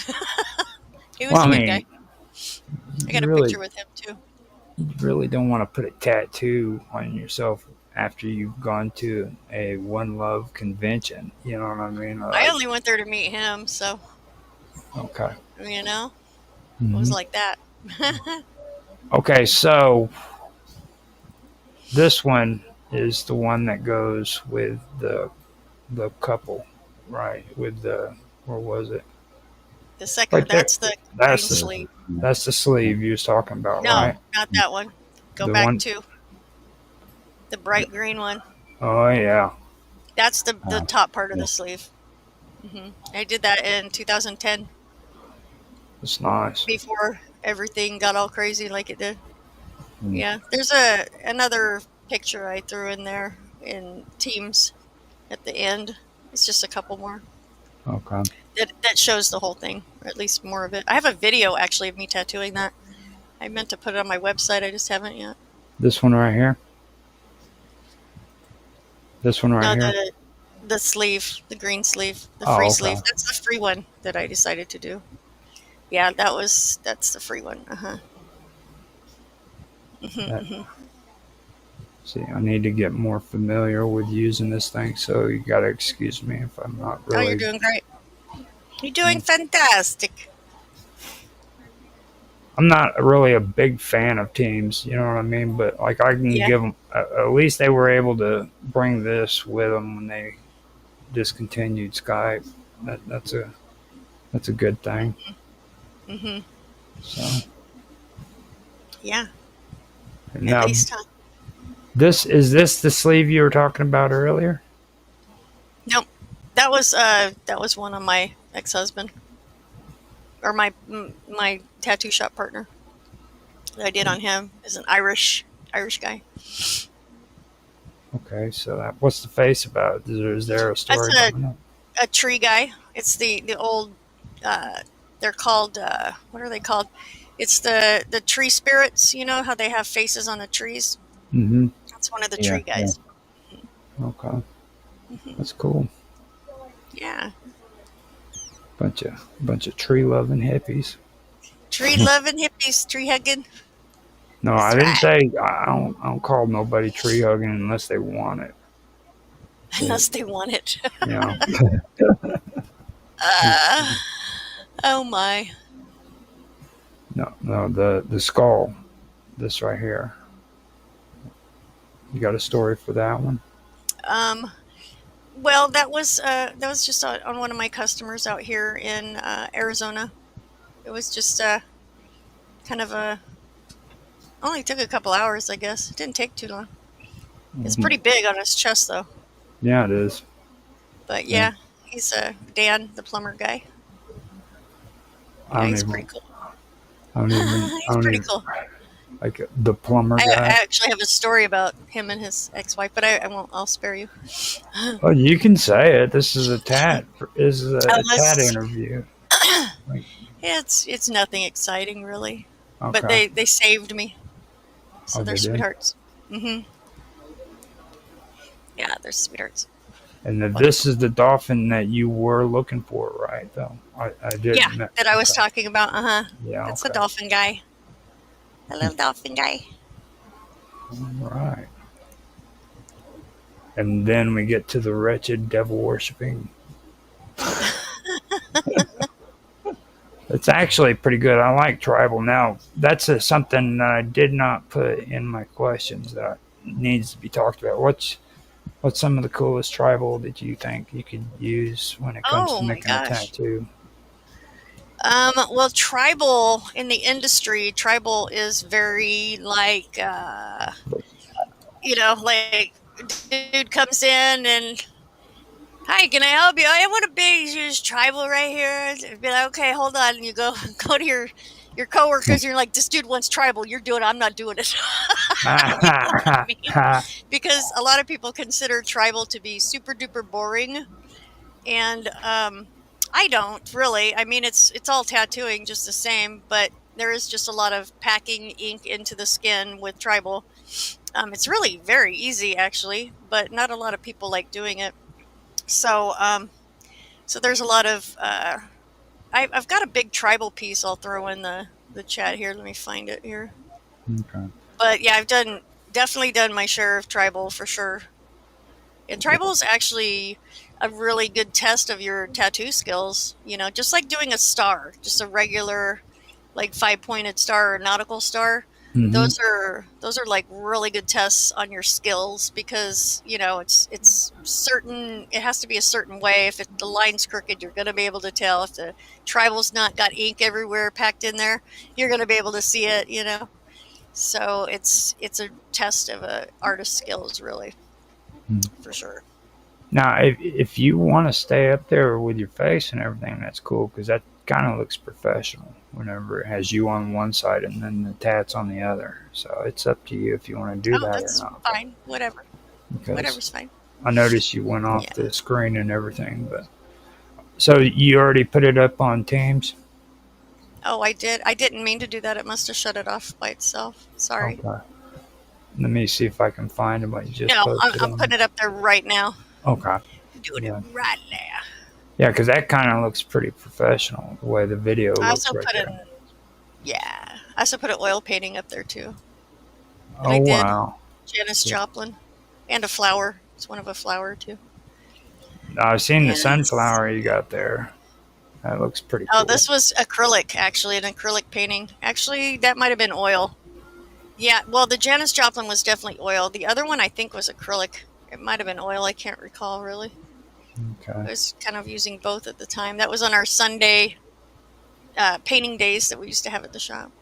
He was well, a I good guy. mean, I got you a really, picture with him too. you really don't want to put a tattoo on yourself after you've gone to a One Love convention. You know what I mean? I only went there to meet him, so Okay. you know, it was Hmm. like that. Okay, so this one is the one that goes with the couple, right? With the where was it? The second, Right there. that's the green That's the sleeve. that's the sleeve you was talking about, right? No, not that one. Go The back one to the bright green one. oh yeah. That's the top part of the sleeve. I did that in 2010 It's nice. before everything got all crazy like it did. Mm. Yeah, there's another picture I threw in there in Teams at the end. It's just a couple more Okay. that shows the whole thing, or at least more of it. I have a video actually of me tattooing that. I meant to put it on my website. I just haven't yet. This one right here. This one right No, here. the sleeve, the green sleeve, the Oh, free okay. sleeve. That's the free one that I decided to do. Yeah, that's the free one. Uh-huh. That- See, I need to get more familiar with using this thing, so you gotta excuse me if I'm not Oh, you're really. doing great. You're doing fantastic. I'm not really a big fan of Teams, you know what I mean? But like, I can Yeah. give them. At least they were able to bring this with them when they discontinued Skype. That's a good thing. Hmm. So Yeah, at now, least. this the sleeve you were talking about earlier? Nope. That was one of my ex-husband or my tattoo shop partner that I did on him. Is an Irish guy. Okay, so what's the face about? Is there a That's story behind it? a tree guy. It's the old. They're called. What are they called? It's the tree spirits. You know how they have faces on the trees. Mm-hmm. That's one of the Yeah, tree guys. Okay, that's cool. Yeah. Bunch of tree loving hippies. Tree loving hippies, tree hugging. No, That's I didn't right. say I don't call nobody tree hugging unless they want it. Unless they want it. You know. Uh, oh my. No, the skull. This right here. You got a story for that one? Um. Well, that was just on one of my customers out here in Arizona. It was just kind of a only took a couple hours, I guess. It didn't take too long. It's pretty big on his chest though. Yeah, it is. But yeah, he's Dan, the plumber guy. I Yeah, don't he's even. pretty cool. I don't even. I He's don't pretty even cool. like the plumber I guy. actually have a story about him and his ex-wife, but I won't. I'll spare you. Oh, you can say it. This is a tat. This is a tat Unless interview. Like, it's nothing exciting really, but okay. they saved me, so Oh, they're they did. sweethearts. Yeah, they're sweethearts. And this is the dolphin that you were looking for, right? Though I didn't. Yeah, that I was talking about. Yeah. That's Okay. a dolphin guy. A little dolphin guy. All right. And then we get to the wretched devil worshipping. It's actually pretty good. I like tribal. Now, that's something that I did not put in my questions that needs to be talked about. What's some of the coolest tribal that you think you could use when it comes Oh to my making a gosh. tattoo? Well, tribal in the industry, tribal is very like, like dude comes in and, hi, can I help you? I want a big huge tribal right here. It'd be like, okay, hold on. And you go to your coworkers. And you're like, this dude wants tribal. You're doing it. I'm not doing it. You know what I mean? Because a lot of people consider tribal to be super duper boring, and I don't really. I mean, it's all tattooing just the same, but there is just a lot of packing ink into the skin with tribal. It's really very easy actually, but not a lot of people like doing it. So so there's a lot of I've got a big tribal piece I'll throw in the chat here. Let me find it here. Okay. But yeah, I've definitely done my share of tribal for sure. And tribal is actually a really good test of your tattoo skills, just like doing a star, just a regular like 5-pointed star or nautical star. Mhm. Those are like really good tests on your skills because it's certain. It has to be a certain way. If the line's crooked, you're going to be able to tell. If the tribal's not got ink everywhere packed in there, you're going to be able to see it. So it's a test of a artist's skills, really, for sure. Now, if you want to stay up there with your face and everything, that's cool because that kind of looks professional whenever it has you on one side and then the tats on the other. So it's up to you if you want to do Oh, that that's or not. fine. Whatever. Because Whatever's fine. I noticed you went off Yeah. the screen and everything, but so you already put it up on Teams? Oh, I did. I didn't mean to do that. It must have shut it off by itself. Sorry. Okay. Let me see if I can find what you just No, posted. I'm putting it up there right now. Okay. Doing Yeah. it right now. Yeah, because that kind of looks pretty professional the way the video I looks also right put there. it. Yeah. I also put an oil painting up there too. And Oh I did wow! Janis Yeah. Joplin and a flower. It's one of a flower too. I've seen the Yes. sunflower you got there. That looks pretty cool. Oh, this was acrylic, actually, an acrylic painting. Actually, that might have been oil. Yeah, well, the Janis Joplin was definitely oil. The other one, I think, was acrylic. It might have been oil. I can't recall, really. I Okay. was kind of using both at the time. That was on our Sunday painting days that we used to have at the shop.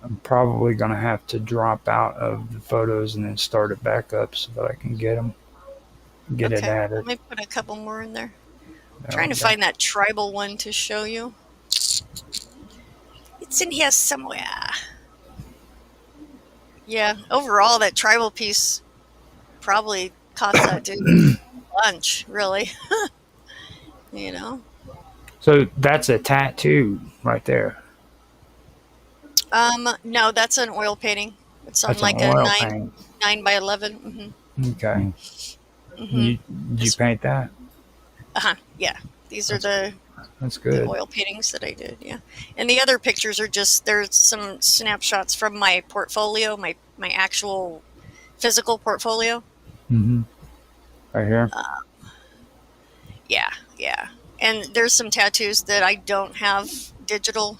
I'm probably gonna have to drop out of the photos and then start it back up so that I can get it Okay, let added. me put a couple more in there. There Trying we to go. find that tribal one to show you. It's in here somewhere. Yeah, overall, that tribal piece probably cost that dude lunch, really. You know? So that's a tattoo right there. No, that's an oil painting. It's on That's like an a oil 9 paint. 9x11. Okay. Mm-hmm. You did you paint that? Yeah. These are the That's good. oil paintings that I did, yeah. And the other pictures are there's some snapshots from my portfolio, my actual physical portfolio. Mm-hmm. Right here. Yeah. And there's some tattoos that I don't have digital,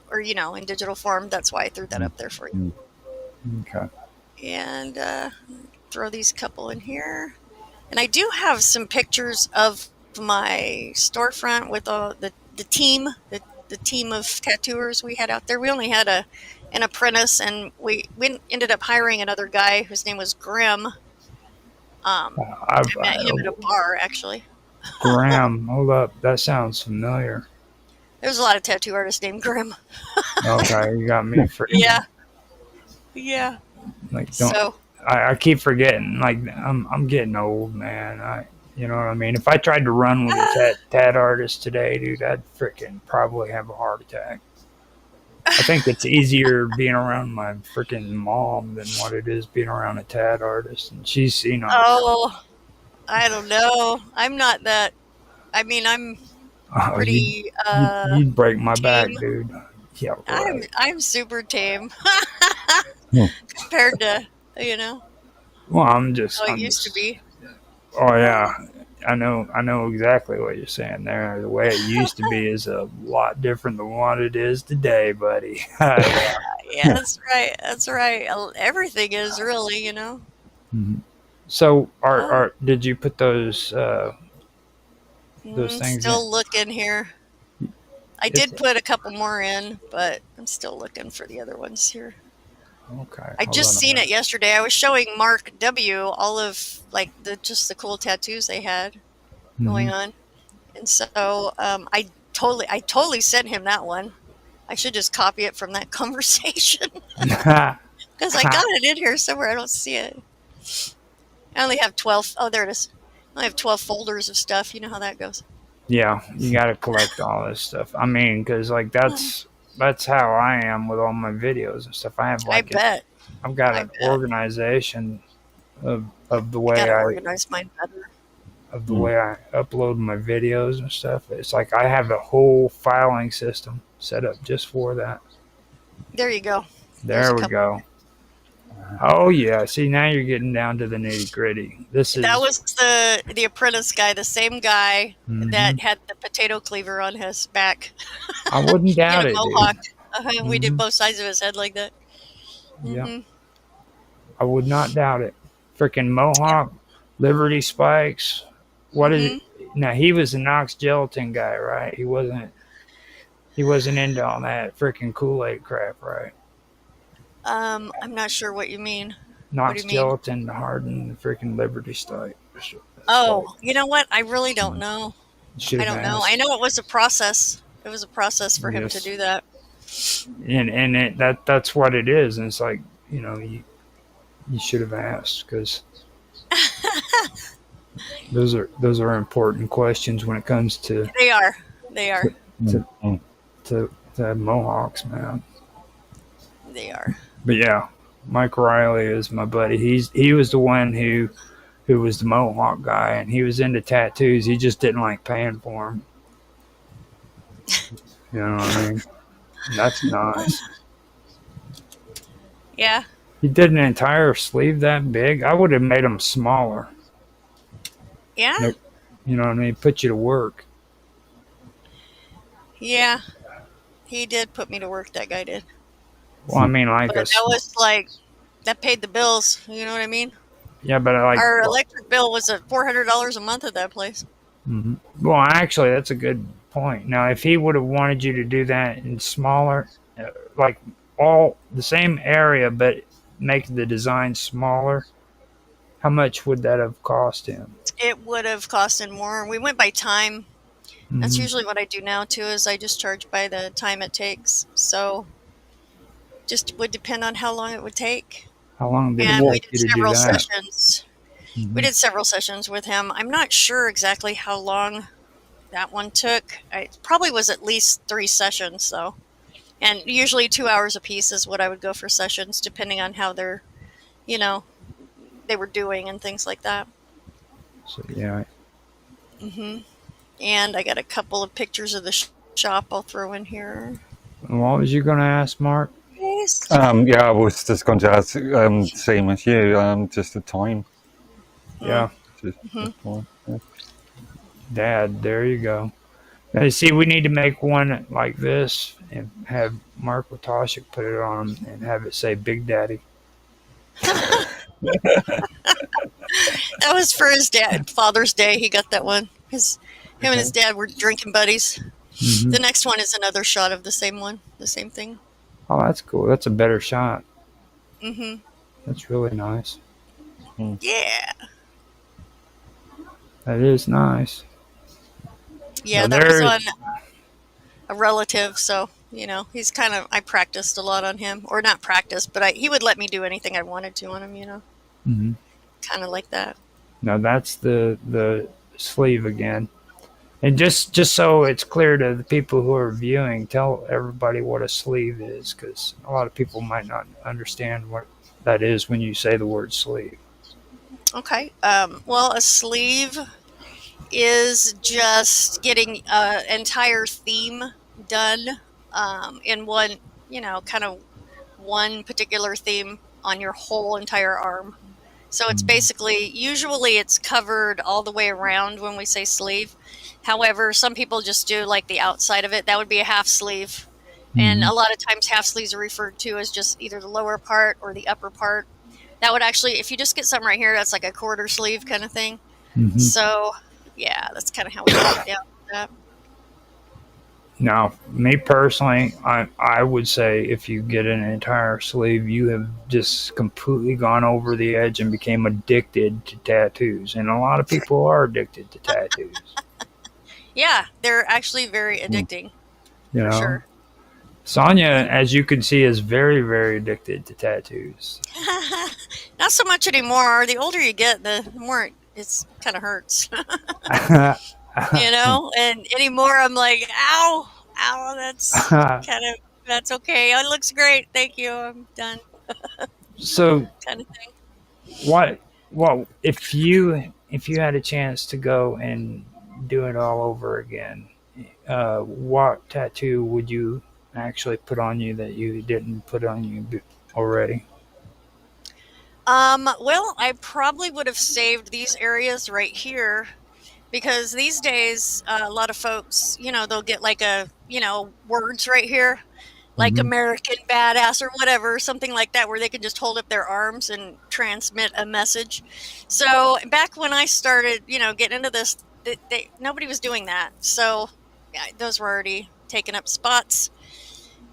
or in digital form. That's why I threw that up there for you. Okay. And throw these couple in here. And I do have some pictures of my storefront with the team, the the team of tattooers we had out there. We only had an apprentice, and we ended up hiring another guy whose name was Grim. I I've, met him at a bar, actually. Graham, hold up. That sounds familiar. There's a lot of tattoo artists named Grim. Okay, you got me freaking. Yeah. Yeah. Like, don't. So, I keep forgetting. Like, I'm getting old, man. You know what I mean? If I tried to run with a tat artist today, dude, I'd freaking probably have a heart attack. I think it's easier being around my freaking mom than what it is being around a tat artist, and she's seen them. oh, I don't know. I'm not that. I mean, I'm pretty. You'd break my back, tame. dude. Yeah, right. I'm super tame Hmm. compared to, you know, Well, I'm just. how it I'm used to just. be. Oh yeah, I know exactly what you're saying there. The way it used to be is a lot different than what it is today, buddy. Yeah. Yeah, that's right. That's right. Everything is really, you know. Mhm. So, Oh, did you put those things in? still looking here. I It's did put a couple more in, but I'm still looking for the other ones here. okay. I Hold just on a seen it minute. yesterday. I was showing Mark W. all of like the cool tattoos they had going Mhm. on, and so I totally sent him that one. I should just copy it from that conversation because I got it in here somewhere. I don't see it. I only have 12. Oh, there it is. I only have 12 folders of stuff. You know how that goes. Yeah, you got to collect all this stuff. I mean, because like that's how I am with all my videos and stuff. I have I like bet. I've got I an bet. organization of the I way gotta organize mine better. Hmm. I upload my videos and stuff. It's like I have a whole filing system set up just for that. There you go. There's a There we couple. go. Oh yeah, see now you're getting down to the nitty gritty. This That is. was the apprentice guy, the same guy Hmm. that had the potato cleaver on his back. I wouldn't He had doubt a it, dude. mohawk. We did Hmm. both sides of his head like that. Yeah, Hmm. I would not doubt it. Freaking Yeah. Mohawk, Liberty Spikes. What is Hmm. it? Now he was a Knox gelatin guy, right? He wasn't. He wasn't into all that freaking Kool Aid crap, right? I'm not sure what you mean. What do Knox you mean? gelatin to harden the freaking Liberty Spike. Oh, you know what? I really don't know. Should I have don't know. I asked. know it was a process. It was a process for him to Yes, do that. and that's what it is. And it's like you should have asked because those are important questions when it comes to They are. They are. to Hmm. to Mohawks, man. They are. But yeah, Mike Riley is my buddy. He was the one who was the Mohawk guy, and he was into tattoos. He just didn't like paying for them. You know what I mean? That's nice. Yeah. He did an entire sleeve that big. I would have made him smaller. Yeah. Nope. You know what I mean? Put you to work. Yeah. He did put me to work. That guy did. Well, I mean, like But a that was like that paid the bills. You know what I mean? yeah, but I like. Our electric bill was at $400 a month at that place. Mhm. Well, actually, that's a good point. Now, if he would have wanted you to do that in smaller, like all the same area, but make the design smaller, how much would that have cost him? It would have costed more. We went by time. That's Hmm. usually what I do now too. Is I just charge by the time it takes. So just would depend on how long it would take. How long did it And we take did you to do several that? sessions. We Hmm. did several sessions with him. I'm not sure exactly how long that one took. It probably was at least 3 sessions though. And usually 2 hours a piece is what I would go for sessions, depending on how you know, they were doing and things like that. So yeah, Hmm. And I got a couple of pictures of the shop I'll throw in here. what was you going to ask, Mark? Yes. Yeah, I was just going to ask, same as you, just the time. Yeah, Just Mm-hmm. the time. Yeah. Dad. There you go. Now, you see, we need to make one like this and have Mark Latashik put it on and have it say Big Daddy. That was for his dad, Father's Day. He got that one. Him and his dad were drinking buddies. Hmm. The next one is another shot of the same one, the same thing. Oh, that's cool. That's a better shot. Mm-hmm. That's really nice. Yeah. That is nice. Yeah, Now that was there. on a relative, so, he's I practiced a lot on him. Or not practiced, but he would let me do anything I wanted to on him. Mhm. Kind of like that. Now that's the sleeve again. And just so it's clear to the people who are viewing, tell everybody what a sleeve is, because a lot of people might not understand what that is when you say the word sleeve. Okay. Well, a sleeve is just getting an entire theme done in one, kind of one particular theme on your whole entire arm. So it's basically, usually it's covered all the way around when we say sleeve. However, some people just do like the outside of it. That would be a half sleeve. And Mm-hmm. a lot of times half sleeves are referred to as just either the lower part or the upper part. That would actually, if you just get something right here, that's like a quarter sleeve kind of thing. Mm-hmm. So yeah, that's kind of how we break it down with that. Now, me personally, I would say if you get an entire sleeve, you have just completely gone over the edge and became addicted to tattoos. And a lot of people are addicted to tattoos. Yeah, they're actually very addicting, You for know, sure. Sonia, as you can see, is very, very addicted to tattoos. Not so much anymore. The older you get, the more it's kind of hurts. And anymore I'm like, ow, ow, that's okay. It looks great. Thank you. I'm done. So, Kind of thing. what if you had a chance to go and do it all over again? What tattoo would you actually put on you that you didn't put on you already? Well, I probably would have saved these areas right here because these days, a lot of folks, they'll get like words right here, like Mm-hmm. American badass or whatever, something like that, where they can just hold up their arms and transmit a message. So back when I started, getting into this, nobody was doing that. So yeah, those were already taken up spots.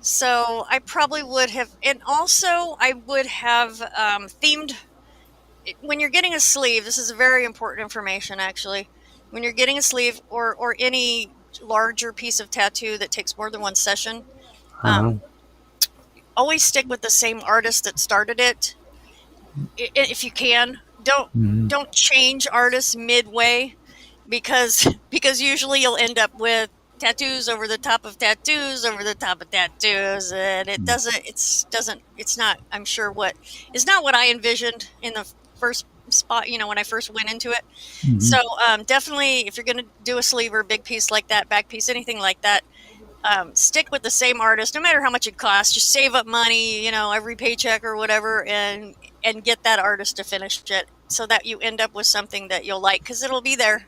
So I probably would have, and also I would have themed. When you're getting a sleeve, this is very important information actually. When you're getting a sleeve or any larger piece of tattoo that takes more than one session, Uh-huh. um, always stick with the same artist that started it. If you can, don't Mm-hmm. don't change artists midway because usually you'll end up with tattoos over the top of tattoos over the top of tattoos, and it's not, I'm sure, what it's not what I envisioned in the first spot, when I first went into it. Mm-hmm. So definitely, if you're going to do a sleeve or a big piece like that, back piece, anything like that, stick with the same artist, no matter how much it costs. Just save up money, every paycheck or whatever, and get that artist to finish it, so that you end up with something that you'll like, because it'll be there,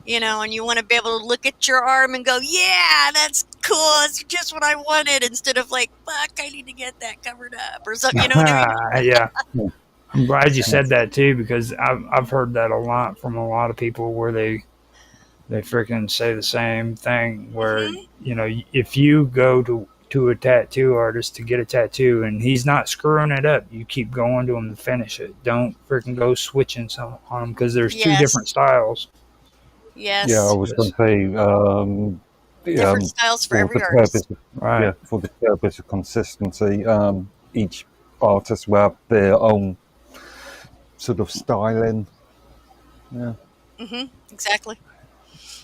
and you want to be able to look at your arm and go, yeah, that's cool. It's just what I wanted, instead of like, fuck, I need to get that covered up or something. You know what I mean? Yeah, Yeah. I'm glad you Yeah. said that too because I've heard that a lot from a lot of people where they freaking say the same thing where Hmm. if you go to a tattoo artist to get a tattoo and he's not screwing it up, you keep going to him to finish it. Don't freaking go switching some on him because there's two different Yes. styles. Yeah, I Yes. was going Yes. to say, Different styles for for every the purpose artist. of, Right. yeah, for the purpose of consistency, each artist will have their own sort of styling. Yeah. Hmm. Exactly.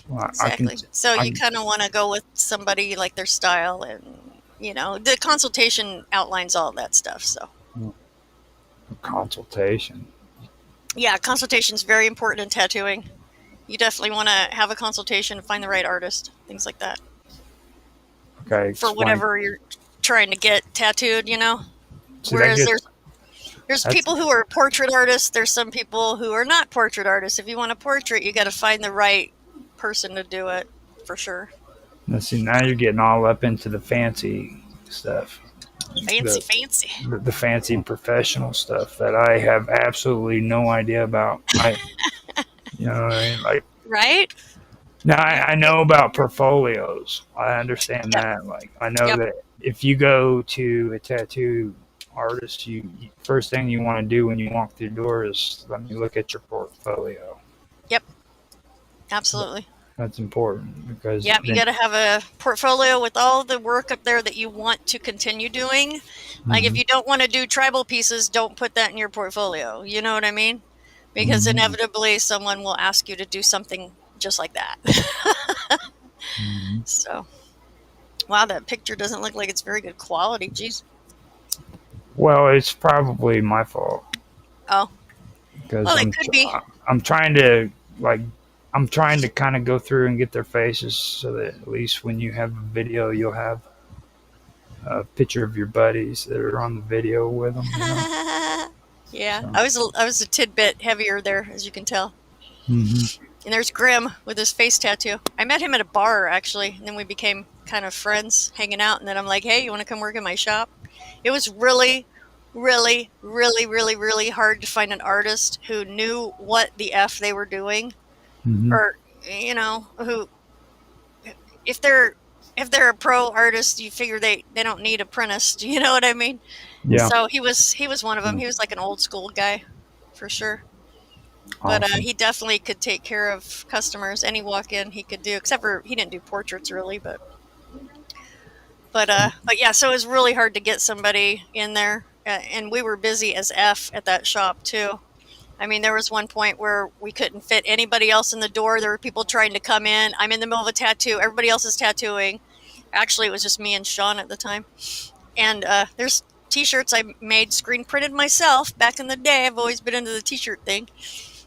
Well, I can Exactly. So you I kind of want to go with somebody like their style, and the consultation outlines all that stuff. So consultation. yeah, consultation is very important in tattooing. You definitely want to have a consultation, find the right artist, things like that, Okay, for explain. whatever you're trying to get tattooed. See that Whereas gets there's that's people who are portrait artists. There's some people who are not portrait artists. If you want a portrait, you got to find the right person to do it, for sure. let's see, now you're getting all up into the fancy stuff. Fancy, The fancy. the fancy professional stuff that I have absolutely no idea about. You know what I mean? Like Right? Now I know about portfolios. I understand Yep. that. Like I know Yep. that if you go to a tattoo artist, first thing you want to do when you walk through the door is let me look at your portfolio. Yep. Absolutely. That's important because Yep. You then. got to have a portfolio with all the work up there that you want to continue doing. Like if Mhm, you don't want to do tribal pieces, don't put that in your portfolio. You know what I mean? Because mhm, inevitably someone will ask you to do something just like that. mhm. So, wow, that picture doesn't look like it's very good quality. Jeez. Well, it's probably my fault Oh, because well, it could be. I'm trying to like I'm trying to kind of go through and get their faces so that at least when you have a video, you'll have a picture of your buddies that are on the video with them. Yeah, So. I was a tidbit heavier there, as you can tell. Hmm. And there's Grim with his face tattoo. I met him at a bar actually, and then we became kind of friends, hanging out. And then I'm like, "Hey, you want to come work in my shop?" It was really, really, really, really, really hard to find an artist who knew what the f they were doing, Hmm. or who if they're a pro artist, you figure they don't need apprenticed. You know what I mean? Yeah. So he was one of them. He was like an old school guy, for sure. But Awesome. he definitely could take care of customers. Any walk in he could do, except for he didn't do portraits really. But yeah, so it was really hard to get somebody in there, and we were busy as f at that shop too. I mean, there was one point where we couldn't fit anybody else in the door. There were people trying to come in. I'm in the middle of a tattoo. Everybody else is tattooing. Actually, it was just me and Sean at the time. And there's T-shirts I made, screen printed myself back in the day. I've always been into the T-shirt thing.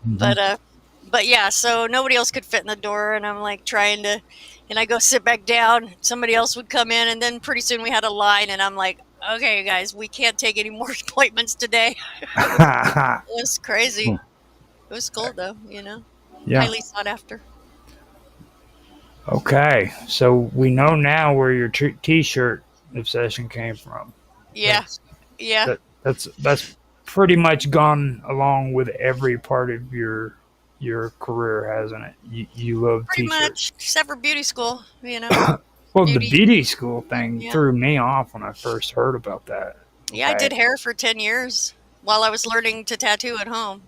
Hmm. But yeah, so nobody else could fit in the door, and I'm like trying to, and I go sit back down. Somebody else would come in, and then pretty soon we had a line, and I'm like, okay, guys, we can't take any more appointments today. It was crazy. It was cool though, Yeah. highly sought after. Okay. So we know now where your T-shirt obsession came from. Yeah, That's yeah, that's pretty much gone along with every part of your career, hasn't it? You love pretty T-shirts. much, except for beauty school, Well, the beauty. beauty school thing Yeah, threw me off when I first heard about that. yeah. I Okay. did hair for 10 years while I was learning to tattoo at home.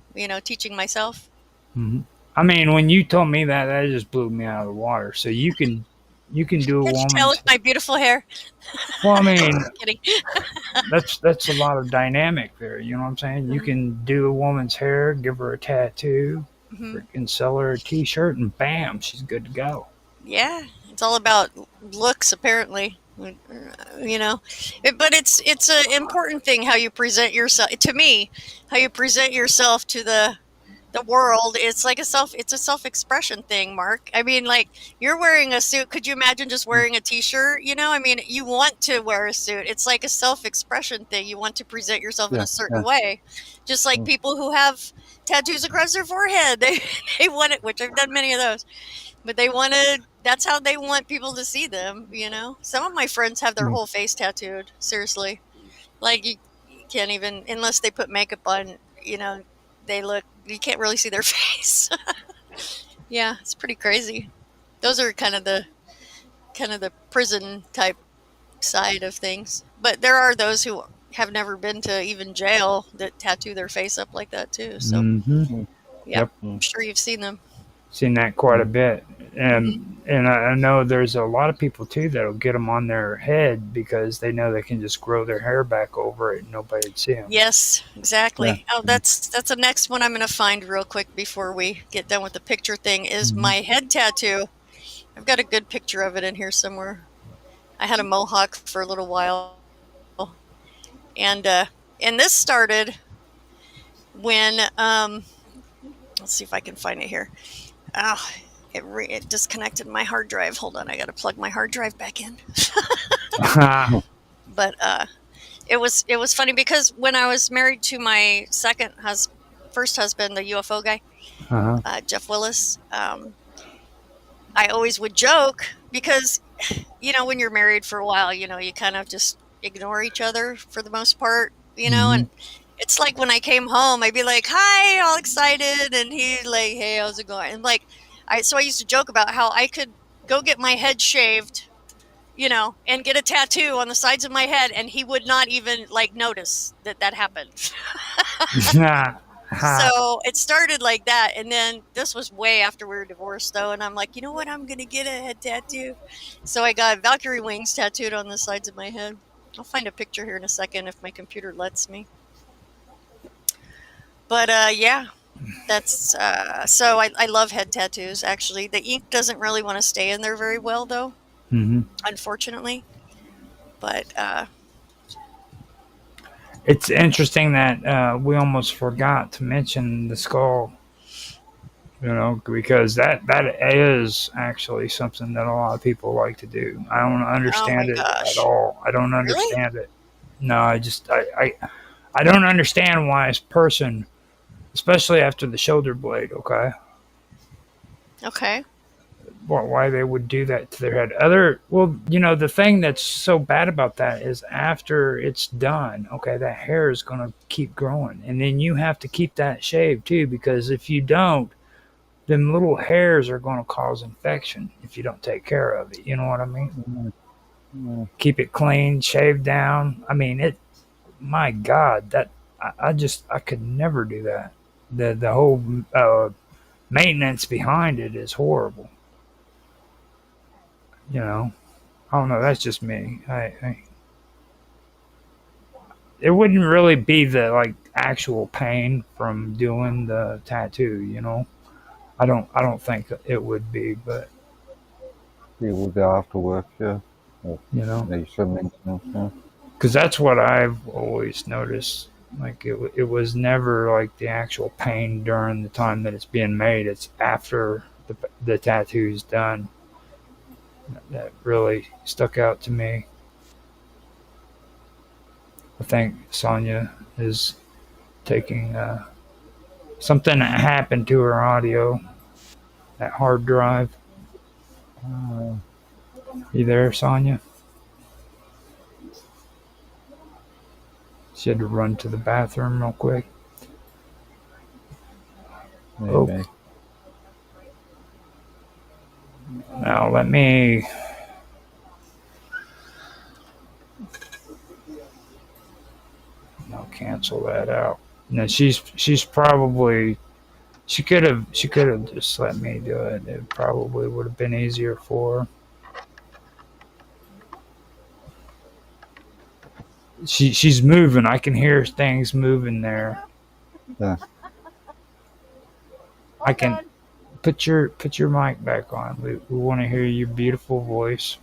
Teaching myself. Hmm. I mean, when you told me that, that just blew me out of the water. So you can do a Can't you tell woman's. with my beautiful hair? Well, I mean, Kidding. that's a lot of dynamic there. You know what I'm saying? You can do a woman's hair, give her a tattoo, Hmm. freaking sell her a T-shirt, and bam, she's good to go. Yeah, it's all about looks, apparently. But it's an important thing how you present yourself. To me, how you present yourself to the world. It's a self expression thing, Mark. I mean, like, you're wearing a suit. Could you imagine just wearing a t-shirt? I mean, you want to wear a suit. It's like a self expression thing. You want to present yourself in Yeah, a certain yeah. way, just like people who have tattoos across their forehead. They want it, which I've done many of those, but they want to. That's how they want people to see them. Some of my friends have their Mm. whole face tattooed. Seriously, like you can't even, unless they put makeup on. They look. You can't really see their face. Yeah, it's pretty crazy. Those are kind of the prison type side of things. But there are those who have never been to even jail that tattoo their face up like that too. So Hmm. Mm. yeah, Yep. I'm sure you've seen them. Seen that quite a Mm. bit, Hmm. and I know there's a lot of people too that'll get them on their head because they know they can just grow their hair back over it and nobody'd see them. Yes, Yeah. exactly. Oh, that's the next one I'm going to find real quick before we get done with the picture thing is Hmm. my head tattoo. I've got a good picture of it in here somewhere. I had a mohawk for a little while, and this started when let's see if I can find it here. Oh, it disconnected my hard drive. Hold on, I got to plug my hard drive back in. But it was funny because when I was married to my first husband, the UFO guy, Uh-huh. Jeff Willis, I always would joke because when you're married for a while, you kind of just ignore each other for the most part, Hmm. and it's like when I came home, I'd be like, "Hi," all excited, and he'd like, "Hey, how's it going?" And like, So I used to joke about how I could go get my head shaved, and get a tattoo on the sides of my head, and he would not even notice that happened. So it started like that, and then this was way after we were divorced, though, and I'm like, you know what? I'm gonna get a head tattoo. So I got Valkyrie wings tattooed on the sides of my head. I'll find a picture here in a second if my computer lets me. But yeah, that's so I love head tattoos. Actually, the ink doesn't really want to stay in there very well, though, unfortunately. But it's interesting that we almost forgot to mention the skull. Because that is actually something that a lot of people like to do. I don't oh understand my it at gosh, all. I don't really? understand it. No, I don't understand why a person, especially after the shoulder blade, okay, Okay. why they would do that to their head. The thing that's so bad about that is after it's done, okay, that hair is going to keep growing, and then you have to keep that shaved too, because if you don't, them little hairs are going to cause infection if you don't take care of it. You know what I mean? Keep it clean, shave down. I mean, my God, that I could never do that. The whole maintenance behind it is horrible. I don't know. That's just me. It wouldn't really be the actual pain from doing the tattoo. I don't think it would be, but It will go after work, yeah. Or you know, maybe some maintenance, yeah. because that's what I've always noticed. Like it was never like the actual pain during the time that it's being made. It's after the tattoo's done that really stuck out to me. I think Sonia is taking something that happened to her audio, that hard drive. Uh, You there, Sonia? She had to run to the bathroom real quick. Oh, maybe. now let me. I'll cancel that out. No, she's probably she could have just let me do it. It probably would have been easier for her. She's moving. I can hear things moving there. Yeah. I can put your mic back on. We want to hear your beautiful voice.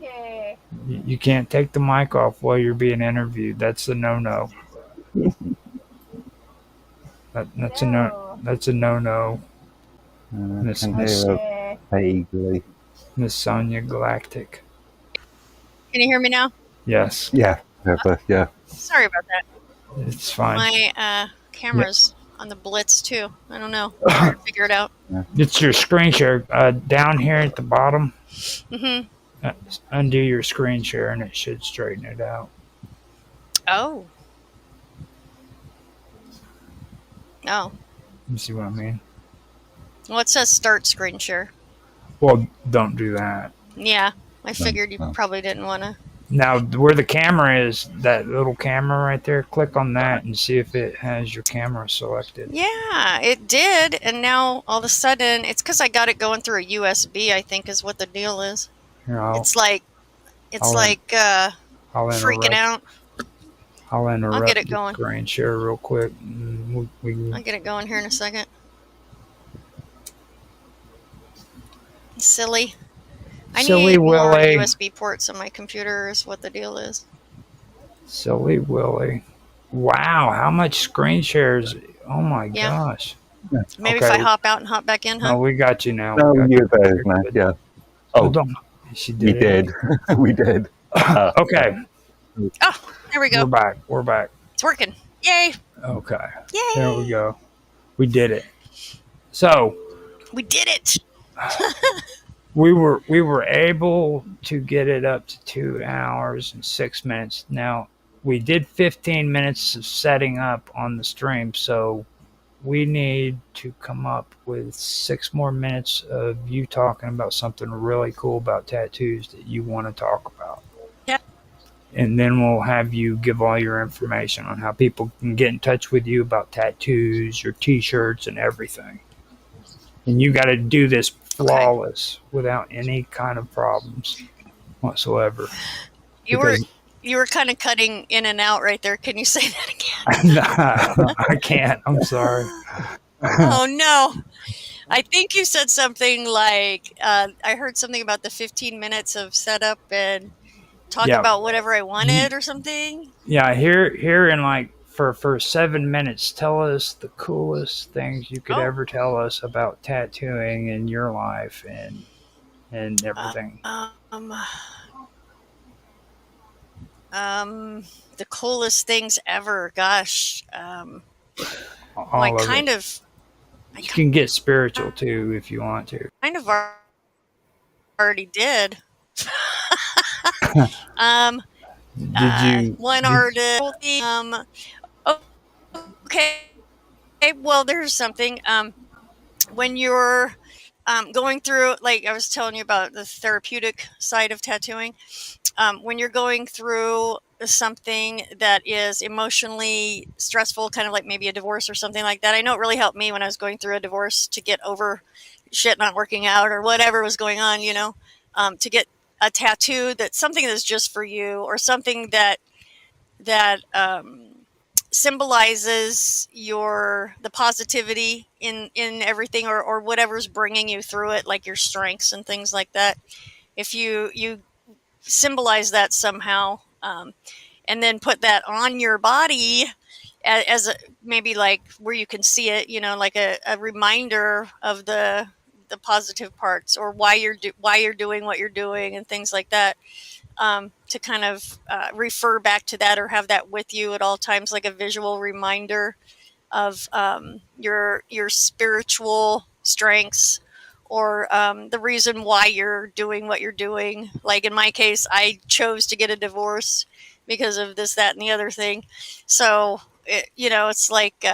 Okay. You can't take the mic off while you're being interviewed. That's a no. That's a no. That's a no. I Miss can Miss hear her vaguely. Miss Sonia Galactic. Can you hear me now? Yes, Yeah, yeah. Sorry about that. it's fine. My Yeah. camera's on the blitz too. I don't know. I'm trying to figure it out. It's your screen share down here at the bottom. Mm-hmm. Undo your screen share and it should straighten it out. Oh. Oh. You see what I mean? Well, it says start screen share. Well, don't do that. Yeah. I figured you no. probably didn't want to. Now, where the camera is, that little camera right there, click on that and see if it has your camera selected. Yeah, it did. And now all of a sudden, it's because I got it going through a USB, I think is what the deal is. Here, I'll It's like freaking interrupt. out. I'll interrupt get it the going. screen share real quick. And we I'll get it going here in a second. Silly. I Silly need more Willy. USB ports on my computer is what the deal is. Silly Willy. Wow, how much screen shares? Oh my Yeah. gosh. Maybe Okay. if I hop out and hop back in, No, huh? we got you now. No, We got you're there, you. man. Yeah. Hold Oh, on. She we did. did. We did. Okay, Oh, there we go. we're back. It's working. Yay. Okay, Yay. there we go. We did it. So We did it. we were able to get it up to 2 hours and 6 minutes. Now we did 15 minutes of setting up on the stream, so we need to come up with 6 more minutes of you talking about something really cool about tattoos that you want to talk about. Yeah. And then we'll have you give all your information on how people can get in touch with you about tattoos, your t-shirts, and everything. And you got to do this Okay. flawless without any kind of problems whatsoever. You were Because you were kind of cutting in and out right there. Can you say that again? I can't. I'm sorry. Oh no. I think you said something like I heard something about the 15 minutes of setup and talk Yeah. about whatever I wanted or something. Yeah, here in like for 7 minutes, tell us the coolest things you could Oh, ever tell us about tattooing in your life and uh, everything. um, the coolest things ever. Gosh. Well, All of it. I You can get spiritual too if you want to. kind of already did. um, Did you one did artist. Oh, okay. Well, there's something. When you're going through, like I was telling you about the therapeutic side of tattooing, when you're going through something that is emotionally stressful, kind of like maybe a divorce or something like that. I know it really helped me when I was going through a divorce to get over shit not working out or whatever was going on, to get a tattoo that's something that's just for you, or something that symbolizes the positivity in everything, or whatever's bringing you through it, like your strengths and things like that. If you symbolize that somehow, and then put that on your body as maybe like where you can see it, like a reminder of the positive parts, or why you're doing what you're doing and things like that, to kind of refer back to that, or have that with you at all times, like a visual reminder of your spiritual strengths, or the reason why you're doing what you're doing. Like in my case, I chose to get a divorce because of this, that, and the other thing. So it's like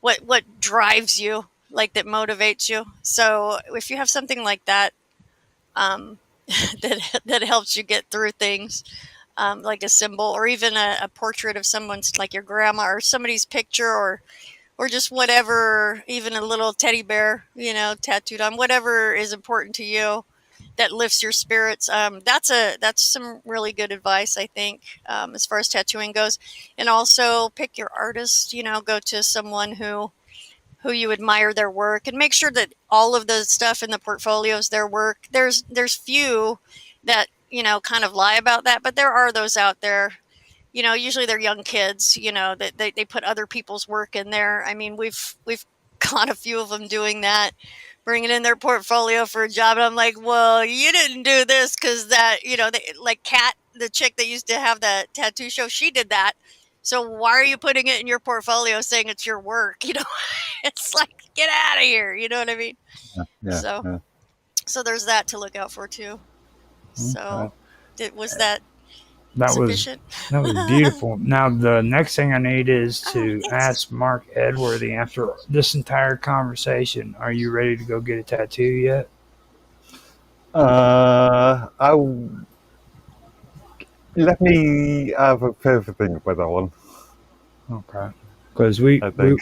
what drives you, like that motivates you. So if you have something like that, um, that helps you get through things, like a symbol, or even a portrait of someone's, like your grandma or somebody's picture, or just whatever, even a little teddy bear, tattooed on, whatever is important to you that lifts your spirits. That's some really good advice, I think, as far as tattooing goes. And also pick your artist. Go to someone who you admire their work, and make sure that all of the stuff in the portfolio is their work. There's few that kind of lie about that, but there are those out there. Usually they're young kids, that they put other people's work in there. I mean, we've caught a few of them doing that, bringing in their portfolio for a job, and I'm like, well, you didn't do this because that, like Kat, the chick that used to have the tattoo show, she did that. So why are you putting it in your portfolio saying it's your work? It's like, get out of here. You know what I mean? Yeah, So, yeah. so there's that to look out for too. Okay. So, was that That was sufficient? that was beautiful. Now the next thing I need is Oh, to thanks. ask Mark Edworthy, after this entire conversation, are you ready to go get a tattoo yet? Let me have a further think about that one. Okay. Because we, I we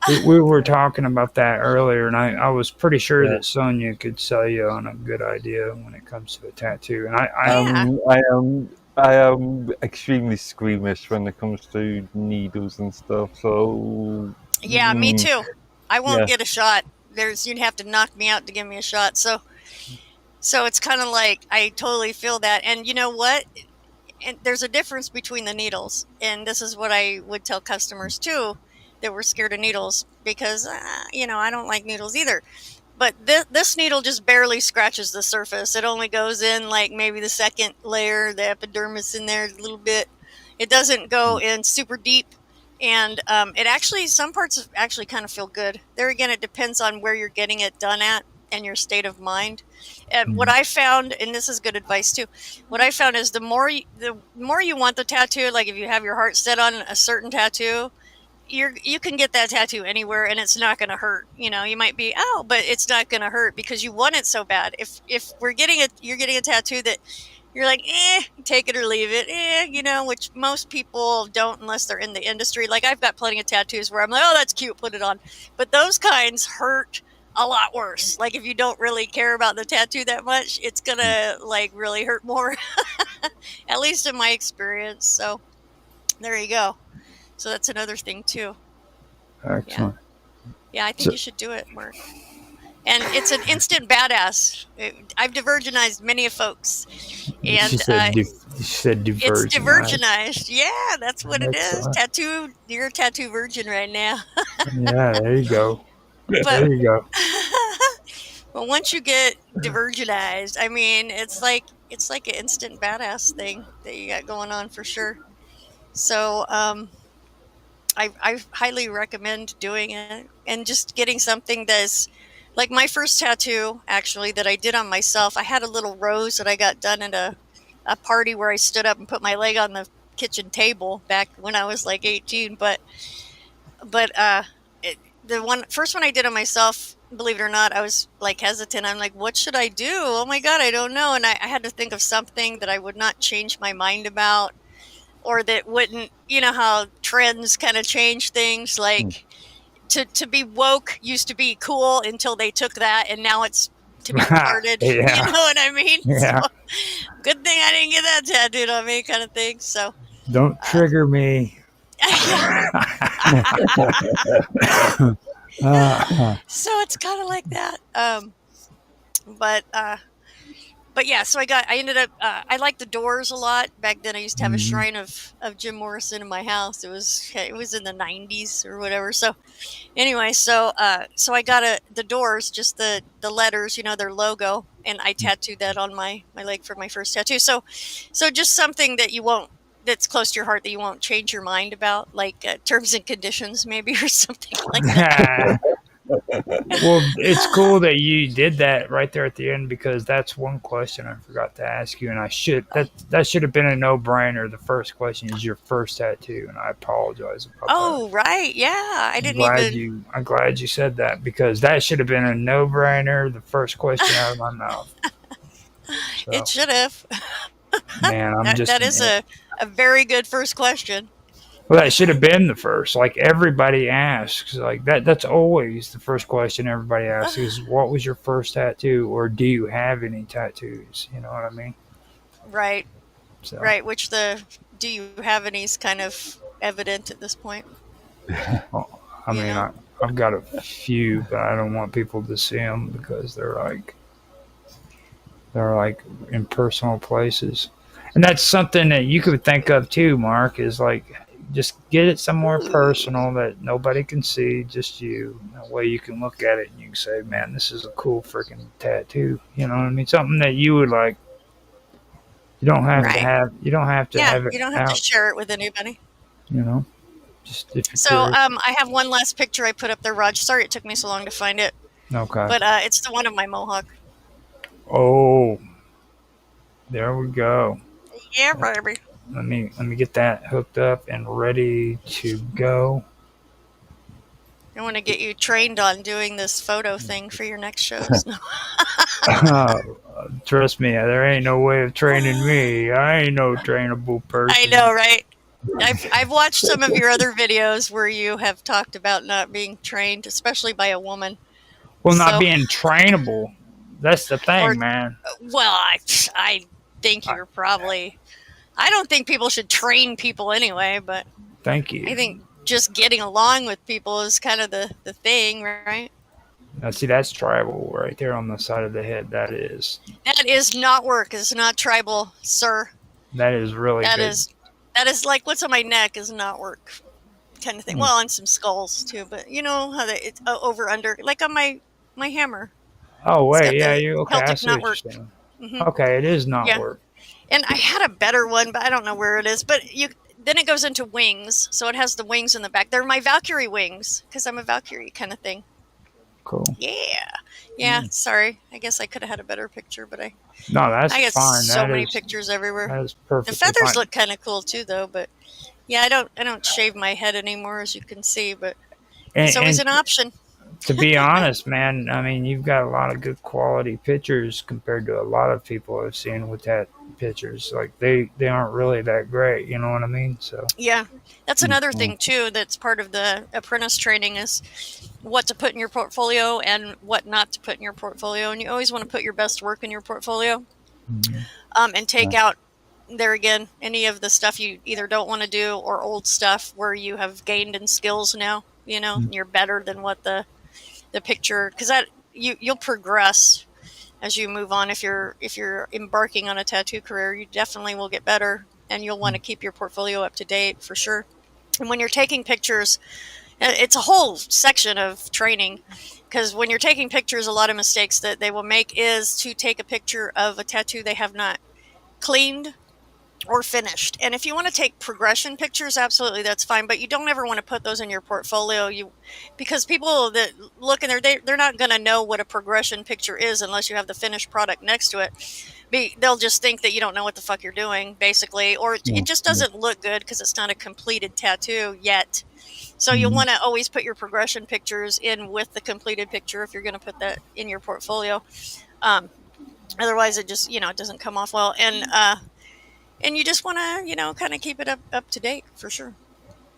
think. we were talking about that earlier, and I was pretty sure Yeah. that Sonia could sell you on a good idea when it comes to a tattoo. And I Yeah. I am extremely squeamish when it comes to needles and stuff. So Yeah, me too. I won't yeah, get a shot. You'd have to knock me out to give me a shot. So it's kind of like, I totally feel that. And you know what? And there's a difference between the needles, and this is what I would tell customers too, that were scared of needles, because I don't like needles either. But this needle just barely scratches the surface. It only goes in like maybe the second layer, the epidermis in there a little bit. It doesn't go in super deep. And it actually, some parts actually kind of feel good. There again, it depends on where you're getting it done at and your state of mind. And what I found, and this is good advice too, what I found is the more you want the tattoo, like if you have your heart set on a certain tattoo, you can get that tattoo anywhere and it's not going to hurt. You know, you might be, oh, but it's not going to hurt because you want it so bad. If you're getting a tattoo that you're like, take it or leave it, you know, which most people don't unless they're in the industry. Like I've got plenty of tattoos where I'm like, oh, that's cute, put it on. But those kinds hurt a lot worse. Like if you don't really care about the tattoo that much, it's gonna like really hurt more. At least in my experience. So there you go. So that's another thing too. Excellent. Yeah, I think you should do it, Mark. And it's an instant badass. I've divergenized many of folks. And you said divergenized. It's divergenized. Yeah, that's what it is. Excellent. Tattoo. You're a tattoo virgin right now. Yeah, there you go. There you go. But once you get divergenized, I mean, it's like an instant badass thing that you got going on for sure. So I highly recommend doing it and just getting something that's like my first tattoo actually that I did on myself. I had a little rose that I got done at a party where I stood up and put my leg on the kitchen table back when I was like 18. But the first one I did on myself, believe it or not, I was like hesitant. I'm like, what should I do? Oh my God, I don't know. And I had to think of something that I would not change my mind about, or that wouldn't, you know how trends kind of change things. Like to be woke used to be cool until they took that, and now it's to be retarded. Yeah. You know what I mean? Yeah. So, good thing I didn't get that tattooed on me, kind of thing. So don't trigger me. So it's kind of like that. But yeah, so I ended up, I liked the Doors a lot. Back then I used to have a shrine of Jim Morrison in my house. It was in the 90s or whatever. So anyway, so I got the Doors, just the letters, you know, their logo, and I tattooed that on my leg for my first tattoo. So just something that that's close to your heart that you won't change your mind about, like terms and conditions maybe, or something like that. Well, it's cool that you did that right there at the end, because that's one question I forgot to ask you, and that should have been a no-brainer. The first question is your first tattoo, and I apologize about that. Oh, right, yeah, I'm glad you said that, because that should have been a no-brainer. The first question out of my mouth. So, it should have. Man, that is a very good first question. Well, that should have been the first. Like everybody asks, like that's always the first question everybody asks is, what was your first tattoo, or do you have any tattoos? You know what I mean? Right. So. Right. Which do you have any is kind of evident at this point. Well, I mean, I've got a few, but I don't want people to see them because they're like in personal places. And that's something that you could think of too, Mark, is like, just get it somewhere personal that nobody can see, just you. That way you can look at it and you can say, man, this is a cool freaking tattoo. You know what I mean? Something that you would like. You don't have to have. You don't have to have it. You don't have to share it with anybody. You know, just if you're so I have one last picture I put up there, Raj. Sorry it took me so long to find it. Okay. But it's the one of my mohawk. Oh, there we go. Yeah, baby. Let me get that hooked up and ready to go. I want to get you trained on doing this photo thing for your next shows. Trust me, there ain't no way of training me. I ain't no trainable person. I know, right? I've watched some of your other videos where you have talked about not being trained, especially by a woman. Well, not being trainable. That's the thing, man. Well, I think you're probably... I don't think people should train people anyway, but thank you. I think just getting along with people is kind of the thing, right? Now, see, that's tribal right there on the side of the head. That is not work. It's not tribal, sir. That is really good. That is like what's on my neck is not work kind of thing. Well, on some skulls too, but you know how it's over under, like on my hammer. Oh wait, yeah, you okay? I see not what work. you're saying. Okay, it is not work. And I had a better one, but I don't know where it is. But then it goes into wings, so it has the wings in the back. They're my Valkyrie wings, because I'm a Valkyrie kind of thing. Cool. Yeah. Sorry, I guess I could have had a better picture, but I got fine. So many pictures everywhere. That is perfect. The feathers look kind of cool too, though. But Yeah, I don't shave my head anymore, as you can see, but it's always And an option. to be honest, man, I mean, you've got a lot of good quality pictures compared to a lot of people I've seen with that pictures. Like they aren't really that great, you know what I mean? So Yeah, that's another Mm. thing too. That's part of the apprentice training is what to put in your portfolio and what not to put in your portfolio. And you always want to put your best work in your portfolio, mhm. and take Yeah. out there again any of the stuff you either don't want to do or old stuff where you have gained in skills now. You know, you're better than what the picture, because that you'll progress as you move on. If you're embarking on a tattoo career, you definitely will get better, and you'll want to keep your portfolio up to date for sure. And when you're taking pictures, it's a whole section of training, because when you're taking pictures, a lot of mistakes that they will make is to take a picture of a tattoo they have not cleaned or finished. And if you want to take progression pictures, absolutely, that's fine. But you don't ever want to put those in your portfolio. Because people that look in there, they're not going to know what a progression picture is unless you have the finished product next to it. They'll just think that you don't know what the fuck you're doing, basically, or it just doesn't look good because it's not a completed tattoo yet. So you'll want to always put your progression pictures in with the completed picture if you're going to put that in your portfolio. Otherwise, it just it doesn't come off well. And you just want to, kind of keep it up to date for sure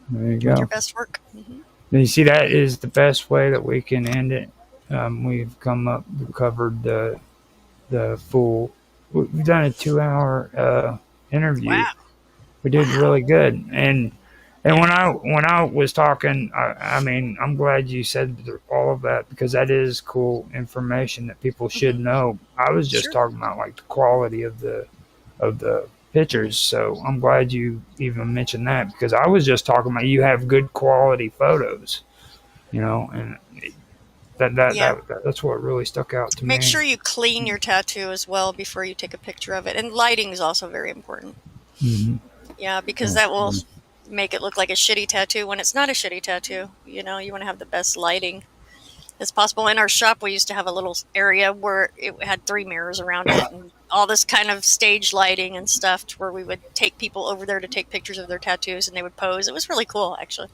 There you with your go. best work. Mm-hmm. You see, that is the best way that we can end it. We've covered the full. We've done a 2 hour interview. Wow. We did Wow. really good, and Yeah. when I was talking, I mean, I'm glad you said all of that because that is cool information that people should Mm-hmm. know. I was just Sure. talking about like the quality of the pictures, so I'm glad you even mentioned that because I was just talking about you have good quality photos, and Yeah. that's what really stuck out to Make me. sure you clean your tattoo as well before you take a picture of it. And lighting is also very important. Hmm. Yeah, because that will make it look like a shitty tattoo when it's not a shitty tattoo. You want to have the best lighting as possible. In our shop, we used to have a little area where it had 3 mirrors around it and all this kind of stage lighting and stuff, to where we would take people over there to take pictures of their tattoos and they would pose. It was really cool, actually.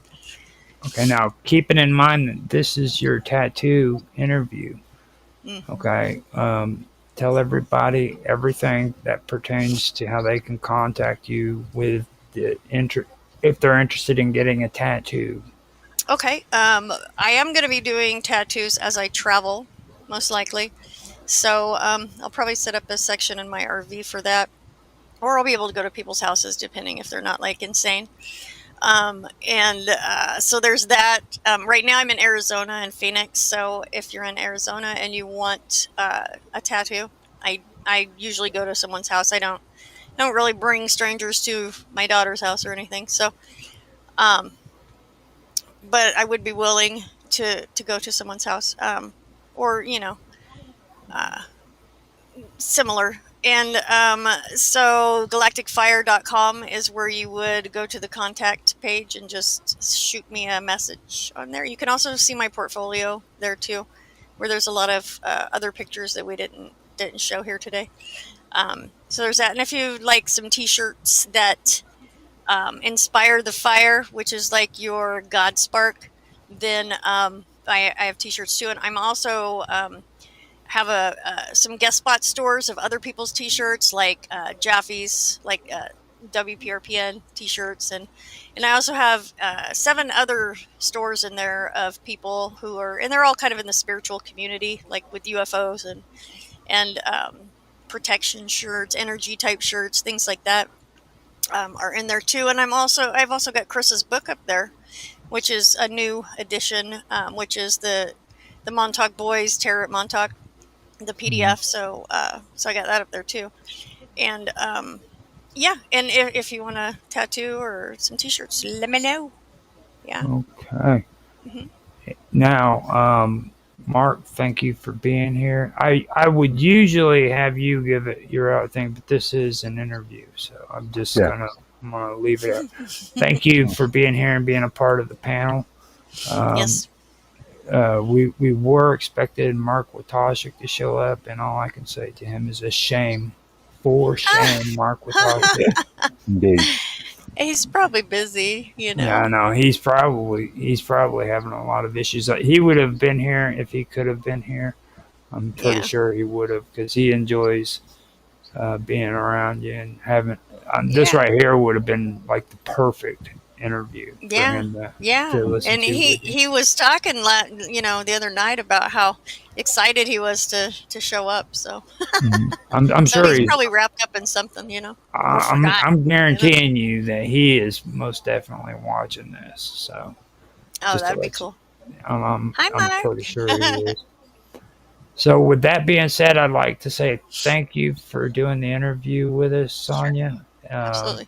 Okay, now keeping in mind that this is your tattoo interview. Mm-hmm. Okay. Tell everybody everything that pertains to how they can contact you with if they're interested in getting a tattoo. Okay. I am going to be doing tattoos as I travel, most likely. So I'll probably set up a section in my RV for that, or I'll be able to go to people's houses depending if they're not like insane. And so there's that. Right now I'm in Arizona and Phoenix. So if you're in Arizona and you want a tattoo, I usually go to someone's house. I don't really bring strangers to my daughter's house or anything. So, um, but I would be willing to go to someone's house, or uh, similar. And so galacticfire.com is where you would go to the contact page and just shoot me a message on there. You can also see my portfolio there too, where there's a lot of other pictures that we didn't show here today. So there's that. And if you like some t-shirts that inspire the fire, which is like your God spark, then I have t-shirts too. And I'm also have some guest spot stores of other people's t-shirts, like Jaffe's, like WPRPN t-shirts, and I also have 7 other stores in there of people who are, and they're all kind of in the spiritual community, like with UFOs and protection shirts, energy type shirts, things like that, are in there too. And I've also got Chris's book up there, which is a new edition, which is the Montauk Boys Terror at Montauk, the PDF. So I got that up there too. And yeah, and if you want a tattoo or some t-shirts, let me know. Yeah. Okay. Hmm. Now, Mark, thank you for being here. I would usually have you give it your other thing, but this is an interview, so I'm just Yeah. I'm gonna leave it. Thank you for being here and being a part of the panel. Yes. We were expecting Mark Watashik to show up, and all I can say to him is a shame. For shame, Mark Watashik. Indeed. He's probably busy, you Yeah, I know. know. He's probably having a lot of issues. He would have been here if he could have been here. I'm pretty Yeah. sure he would have because he enjoys being around you and having. This Yeah. right here would have been like the perfect interview for Yeah. him Yeah. to listen And to with you. he was talking the other night about how excited he was to show up. So I'm so sure he's he's. probably wrapped up in something, or I'm forgot. I'm You know. guaranteeing you that he is most definitely watching this. So Oh, just to that'd be let you, cool. I'm Hi, I'm pretty sure he Mark. is. So with that being said, I'd like to say thank you for doing the interview with us, Sonia. Absolutely.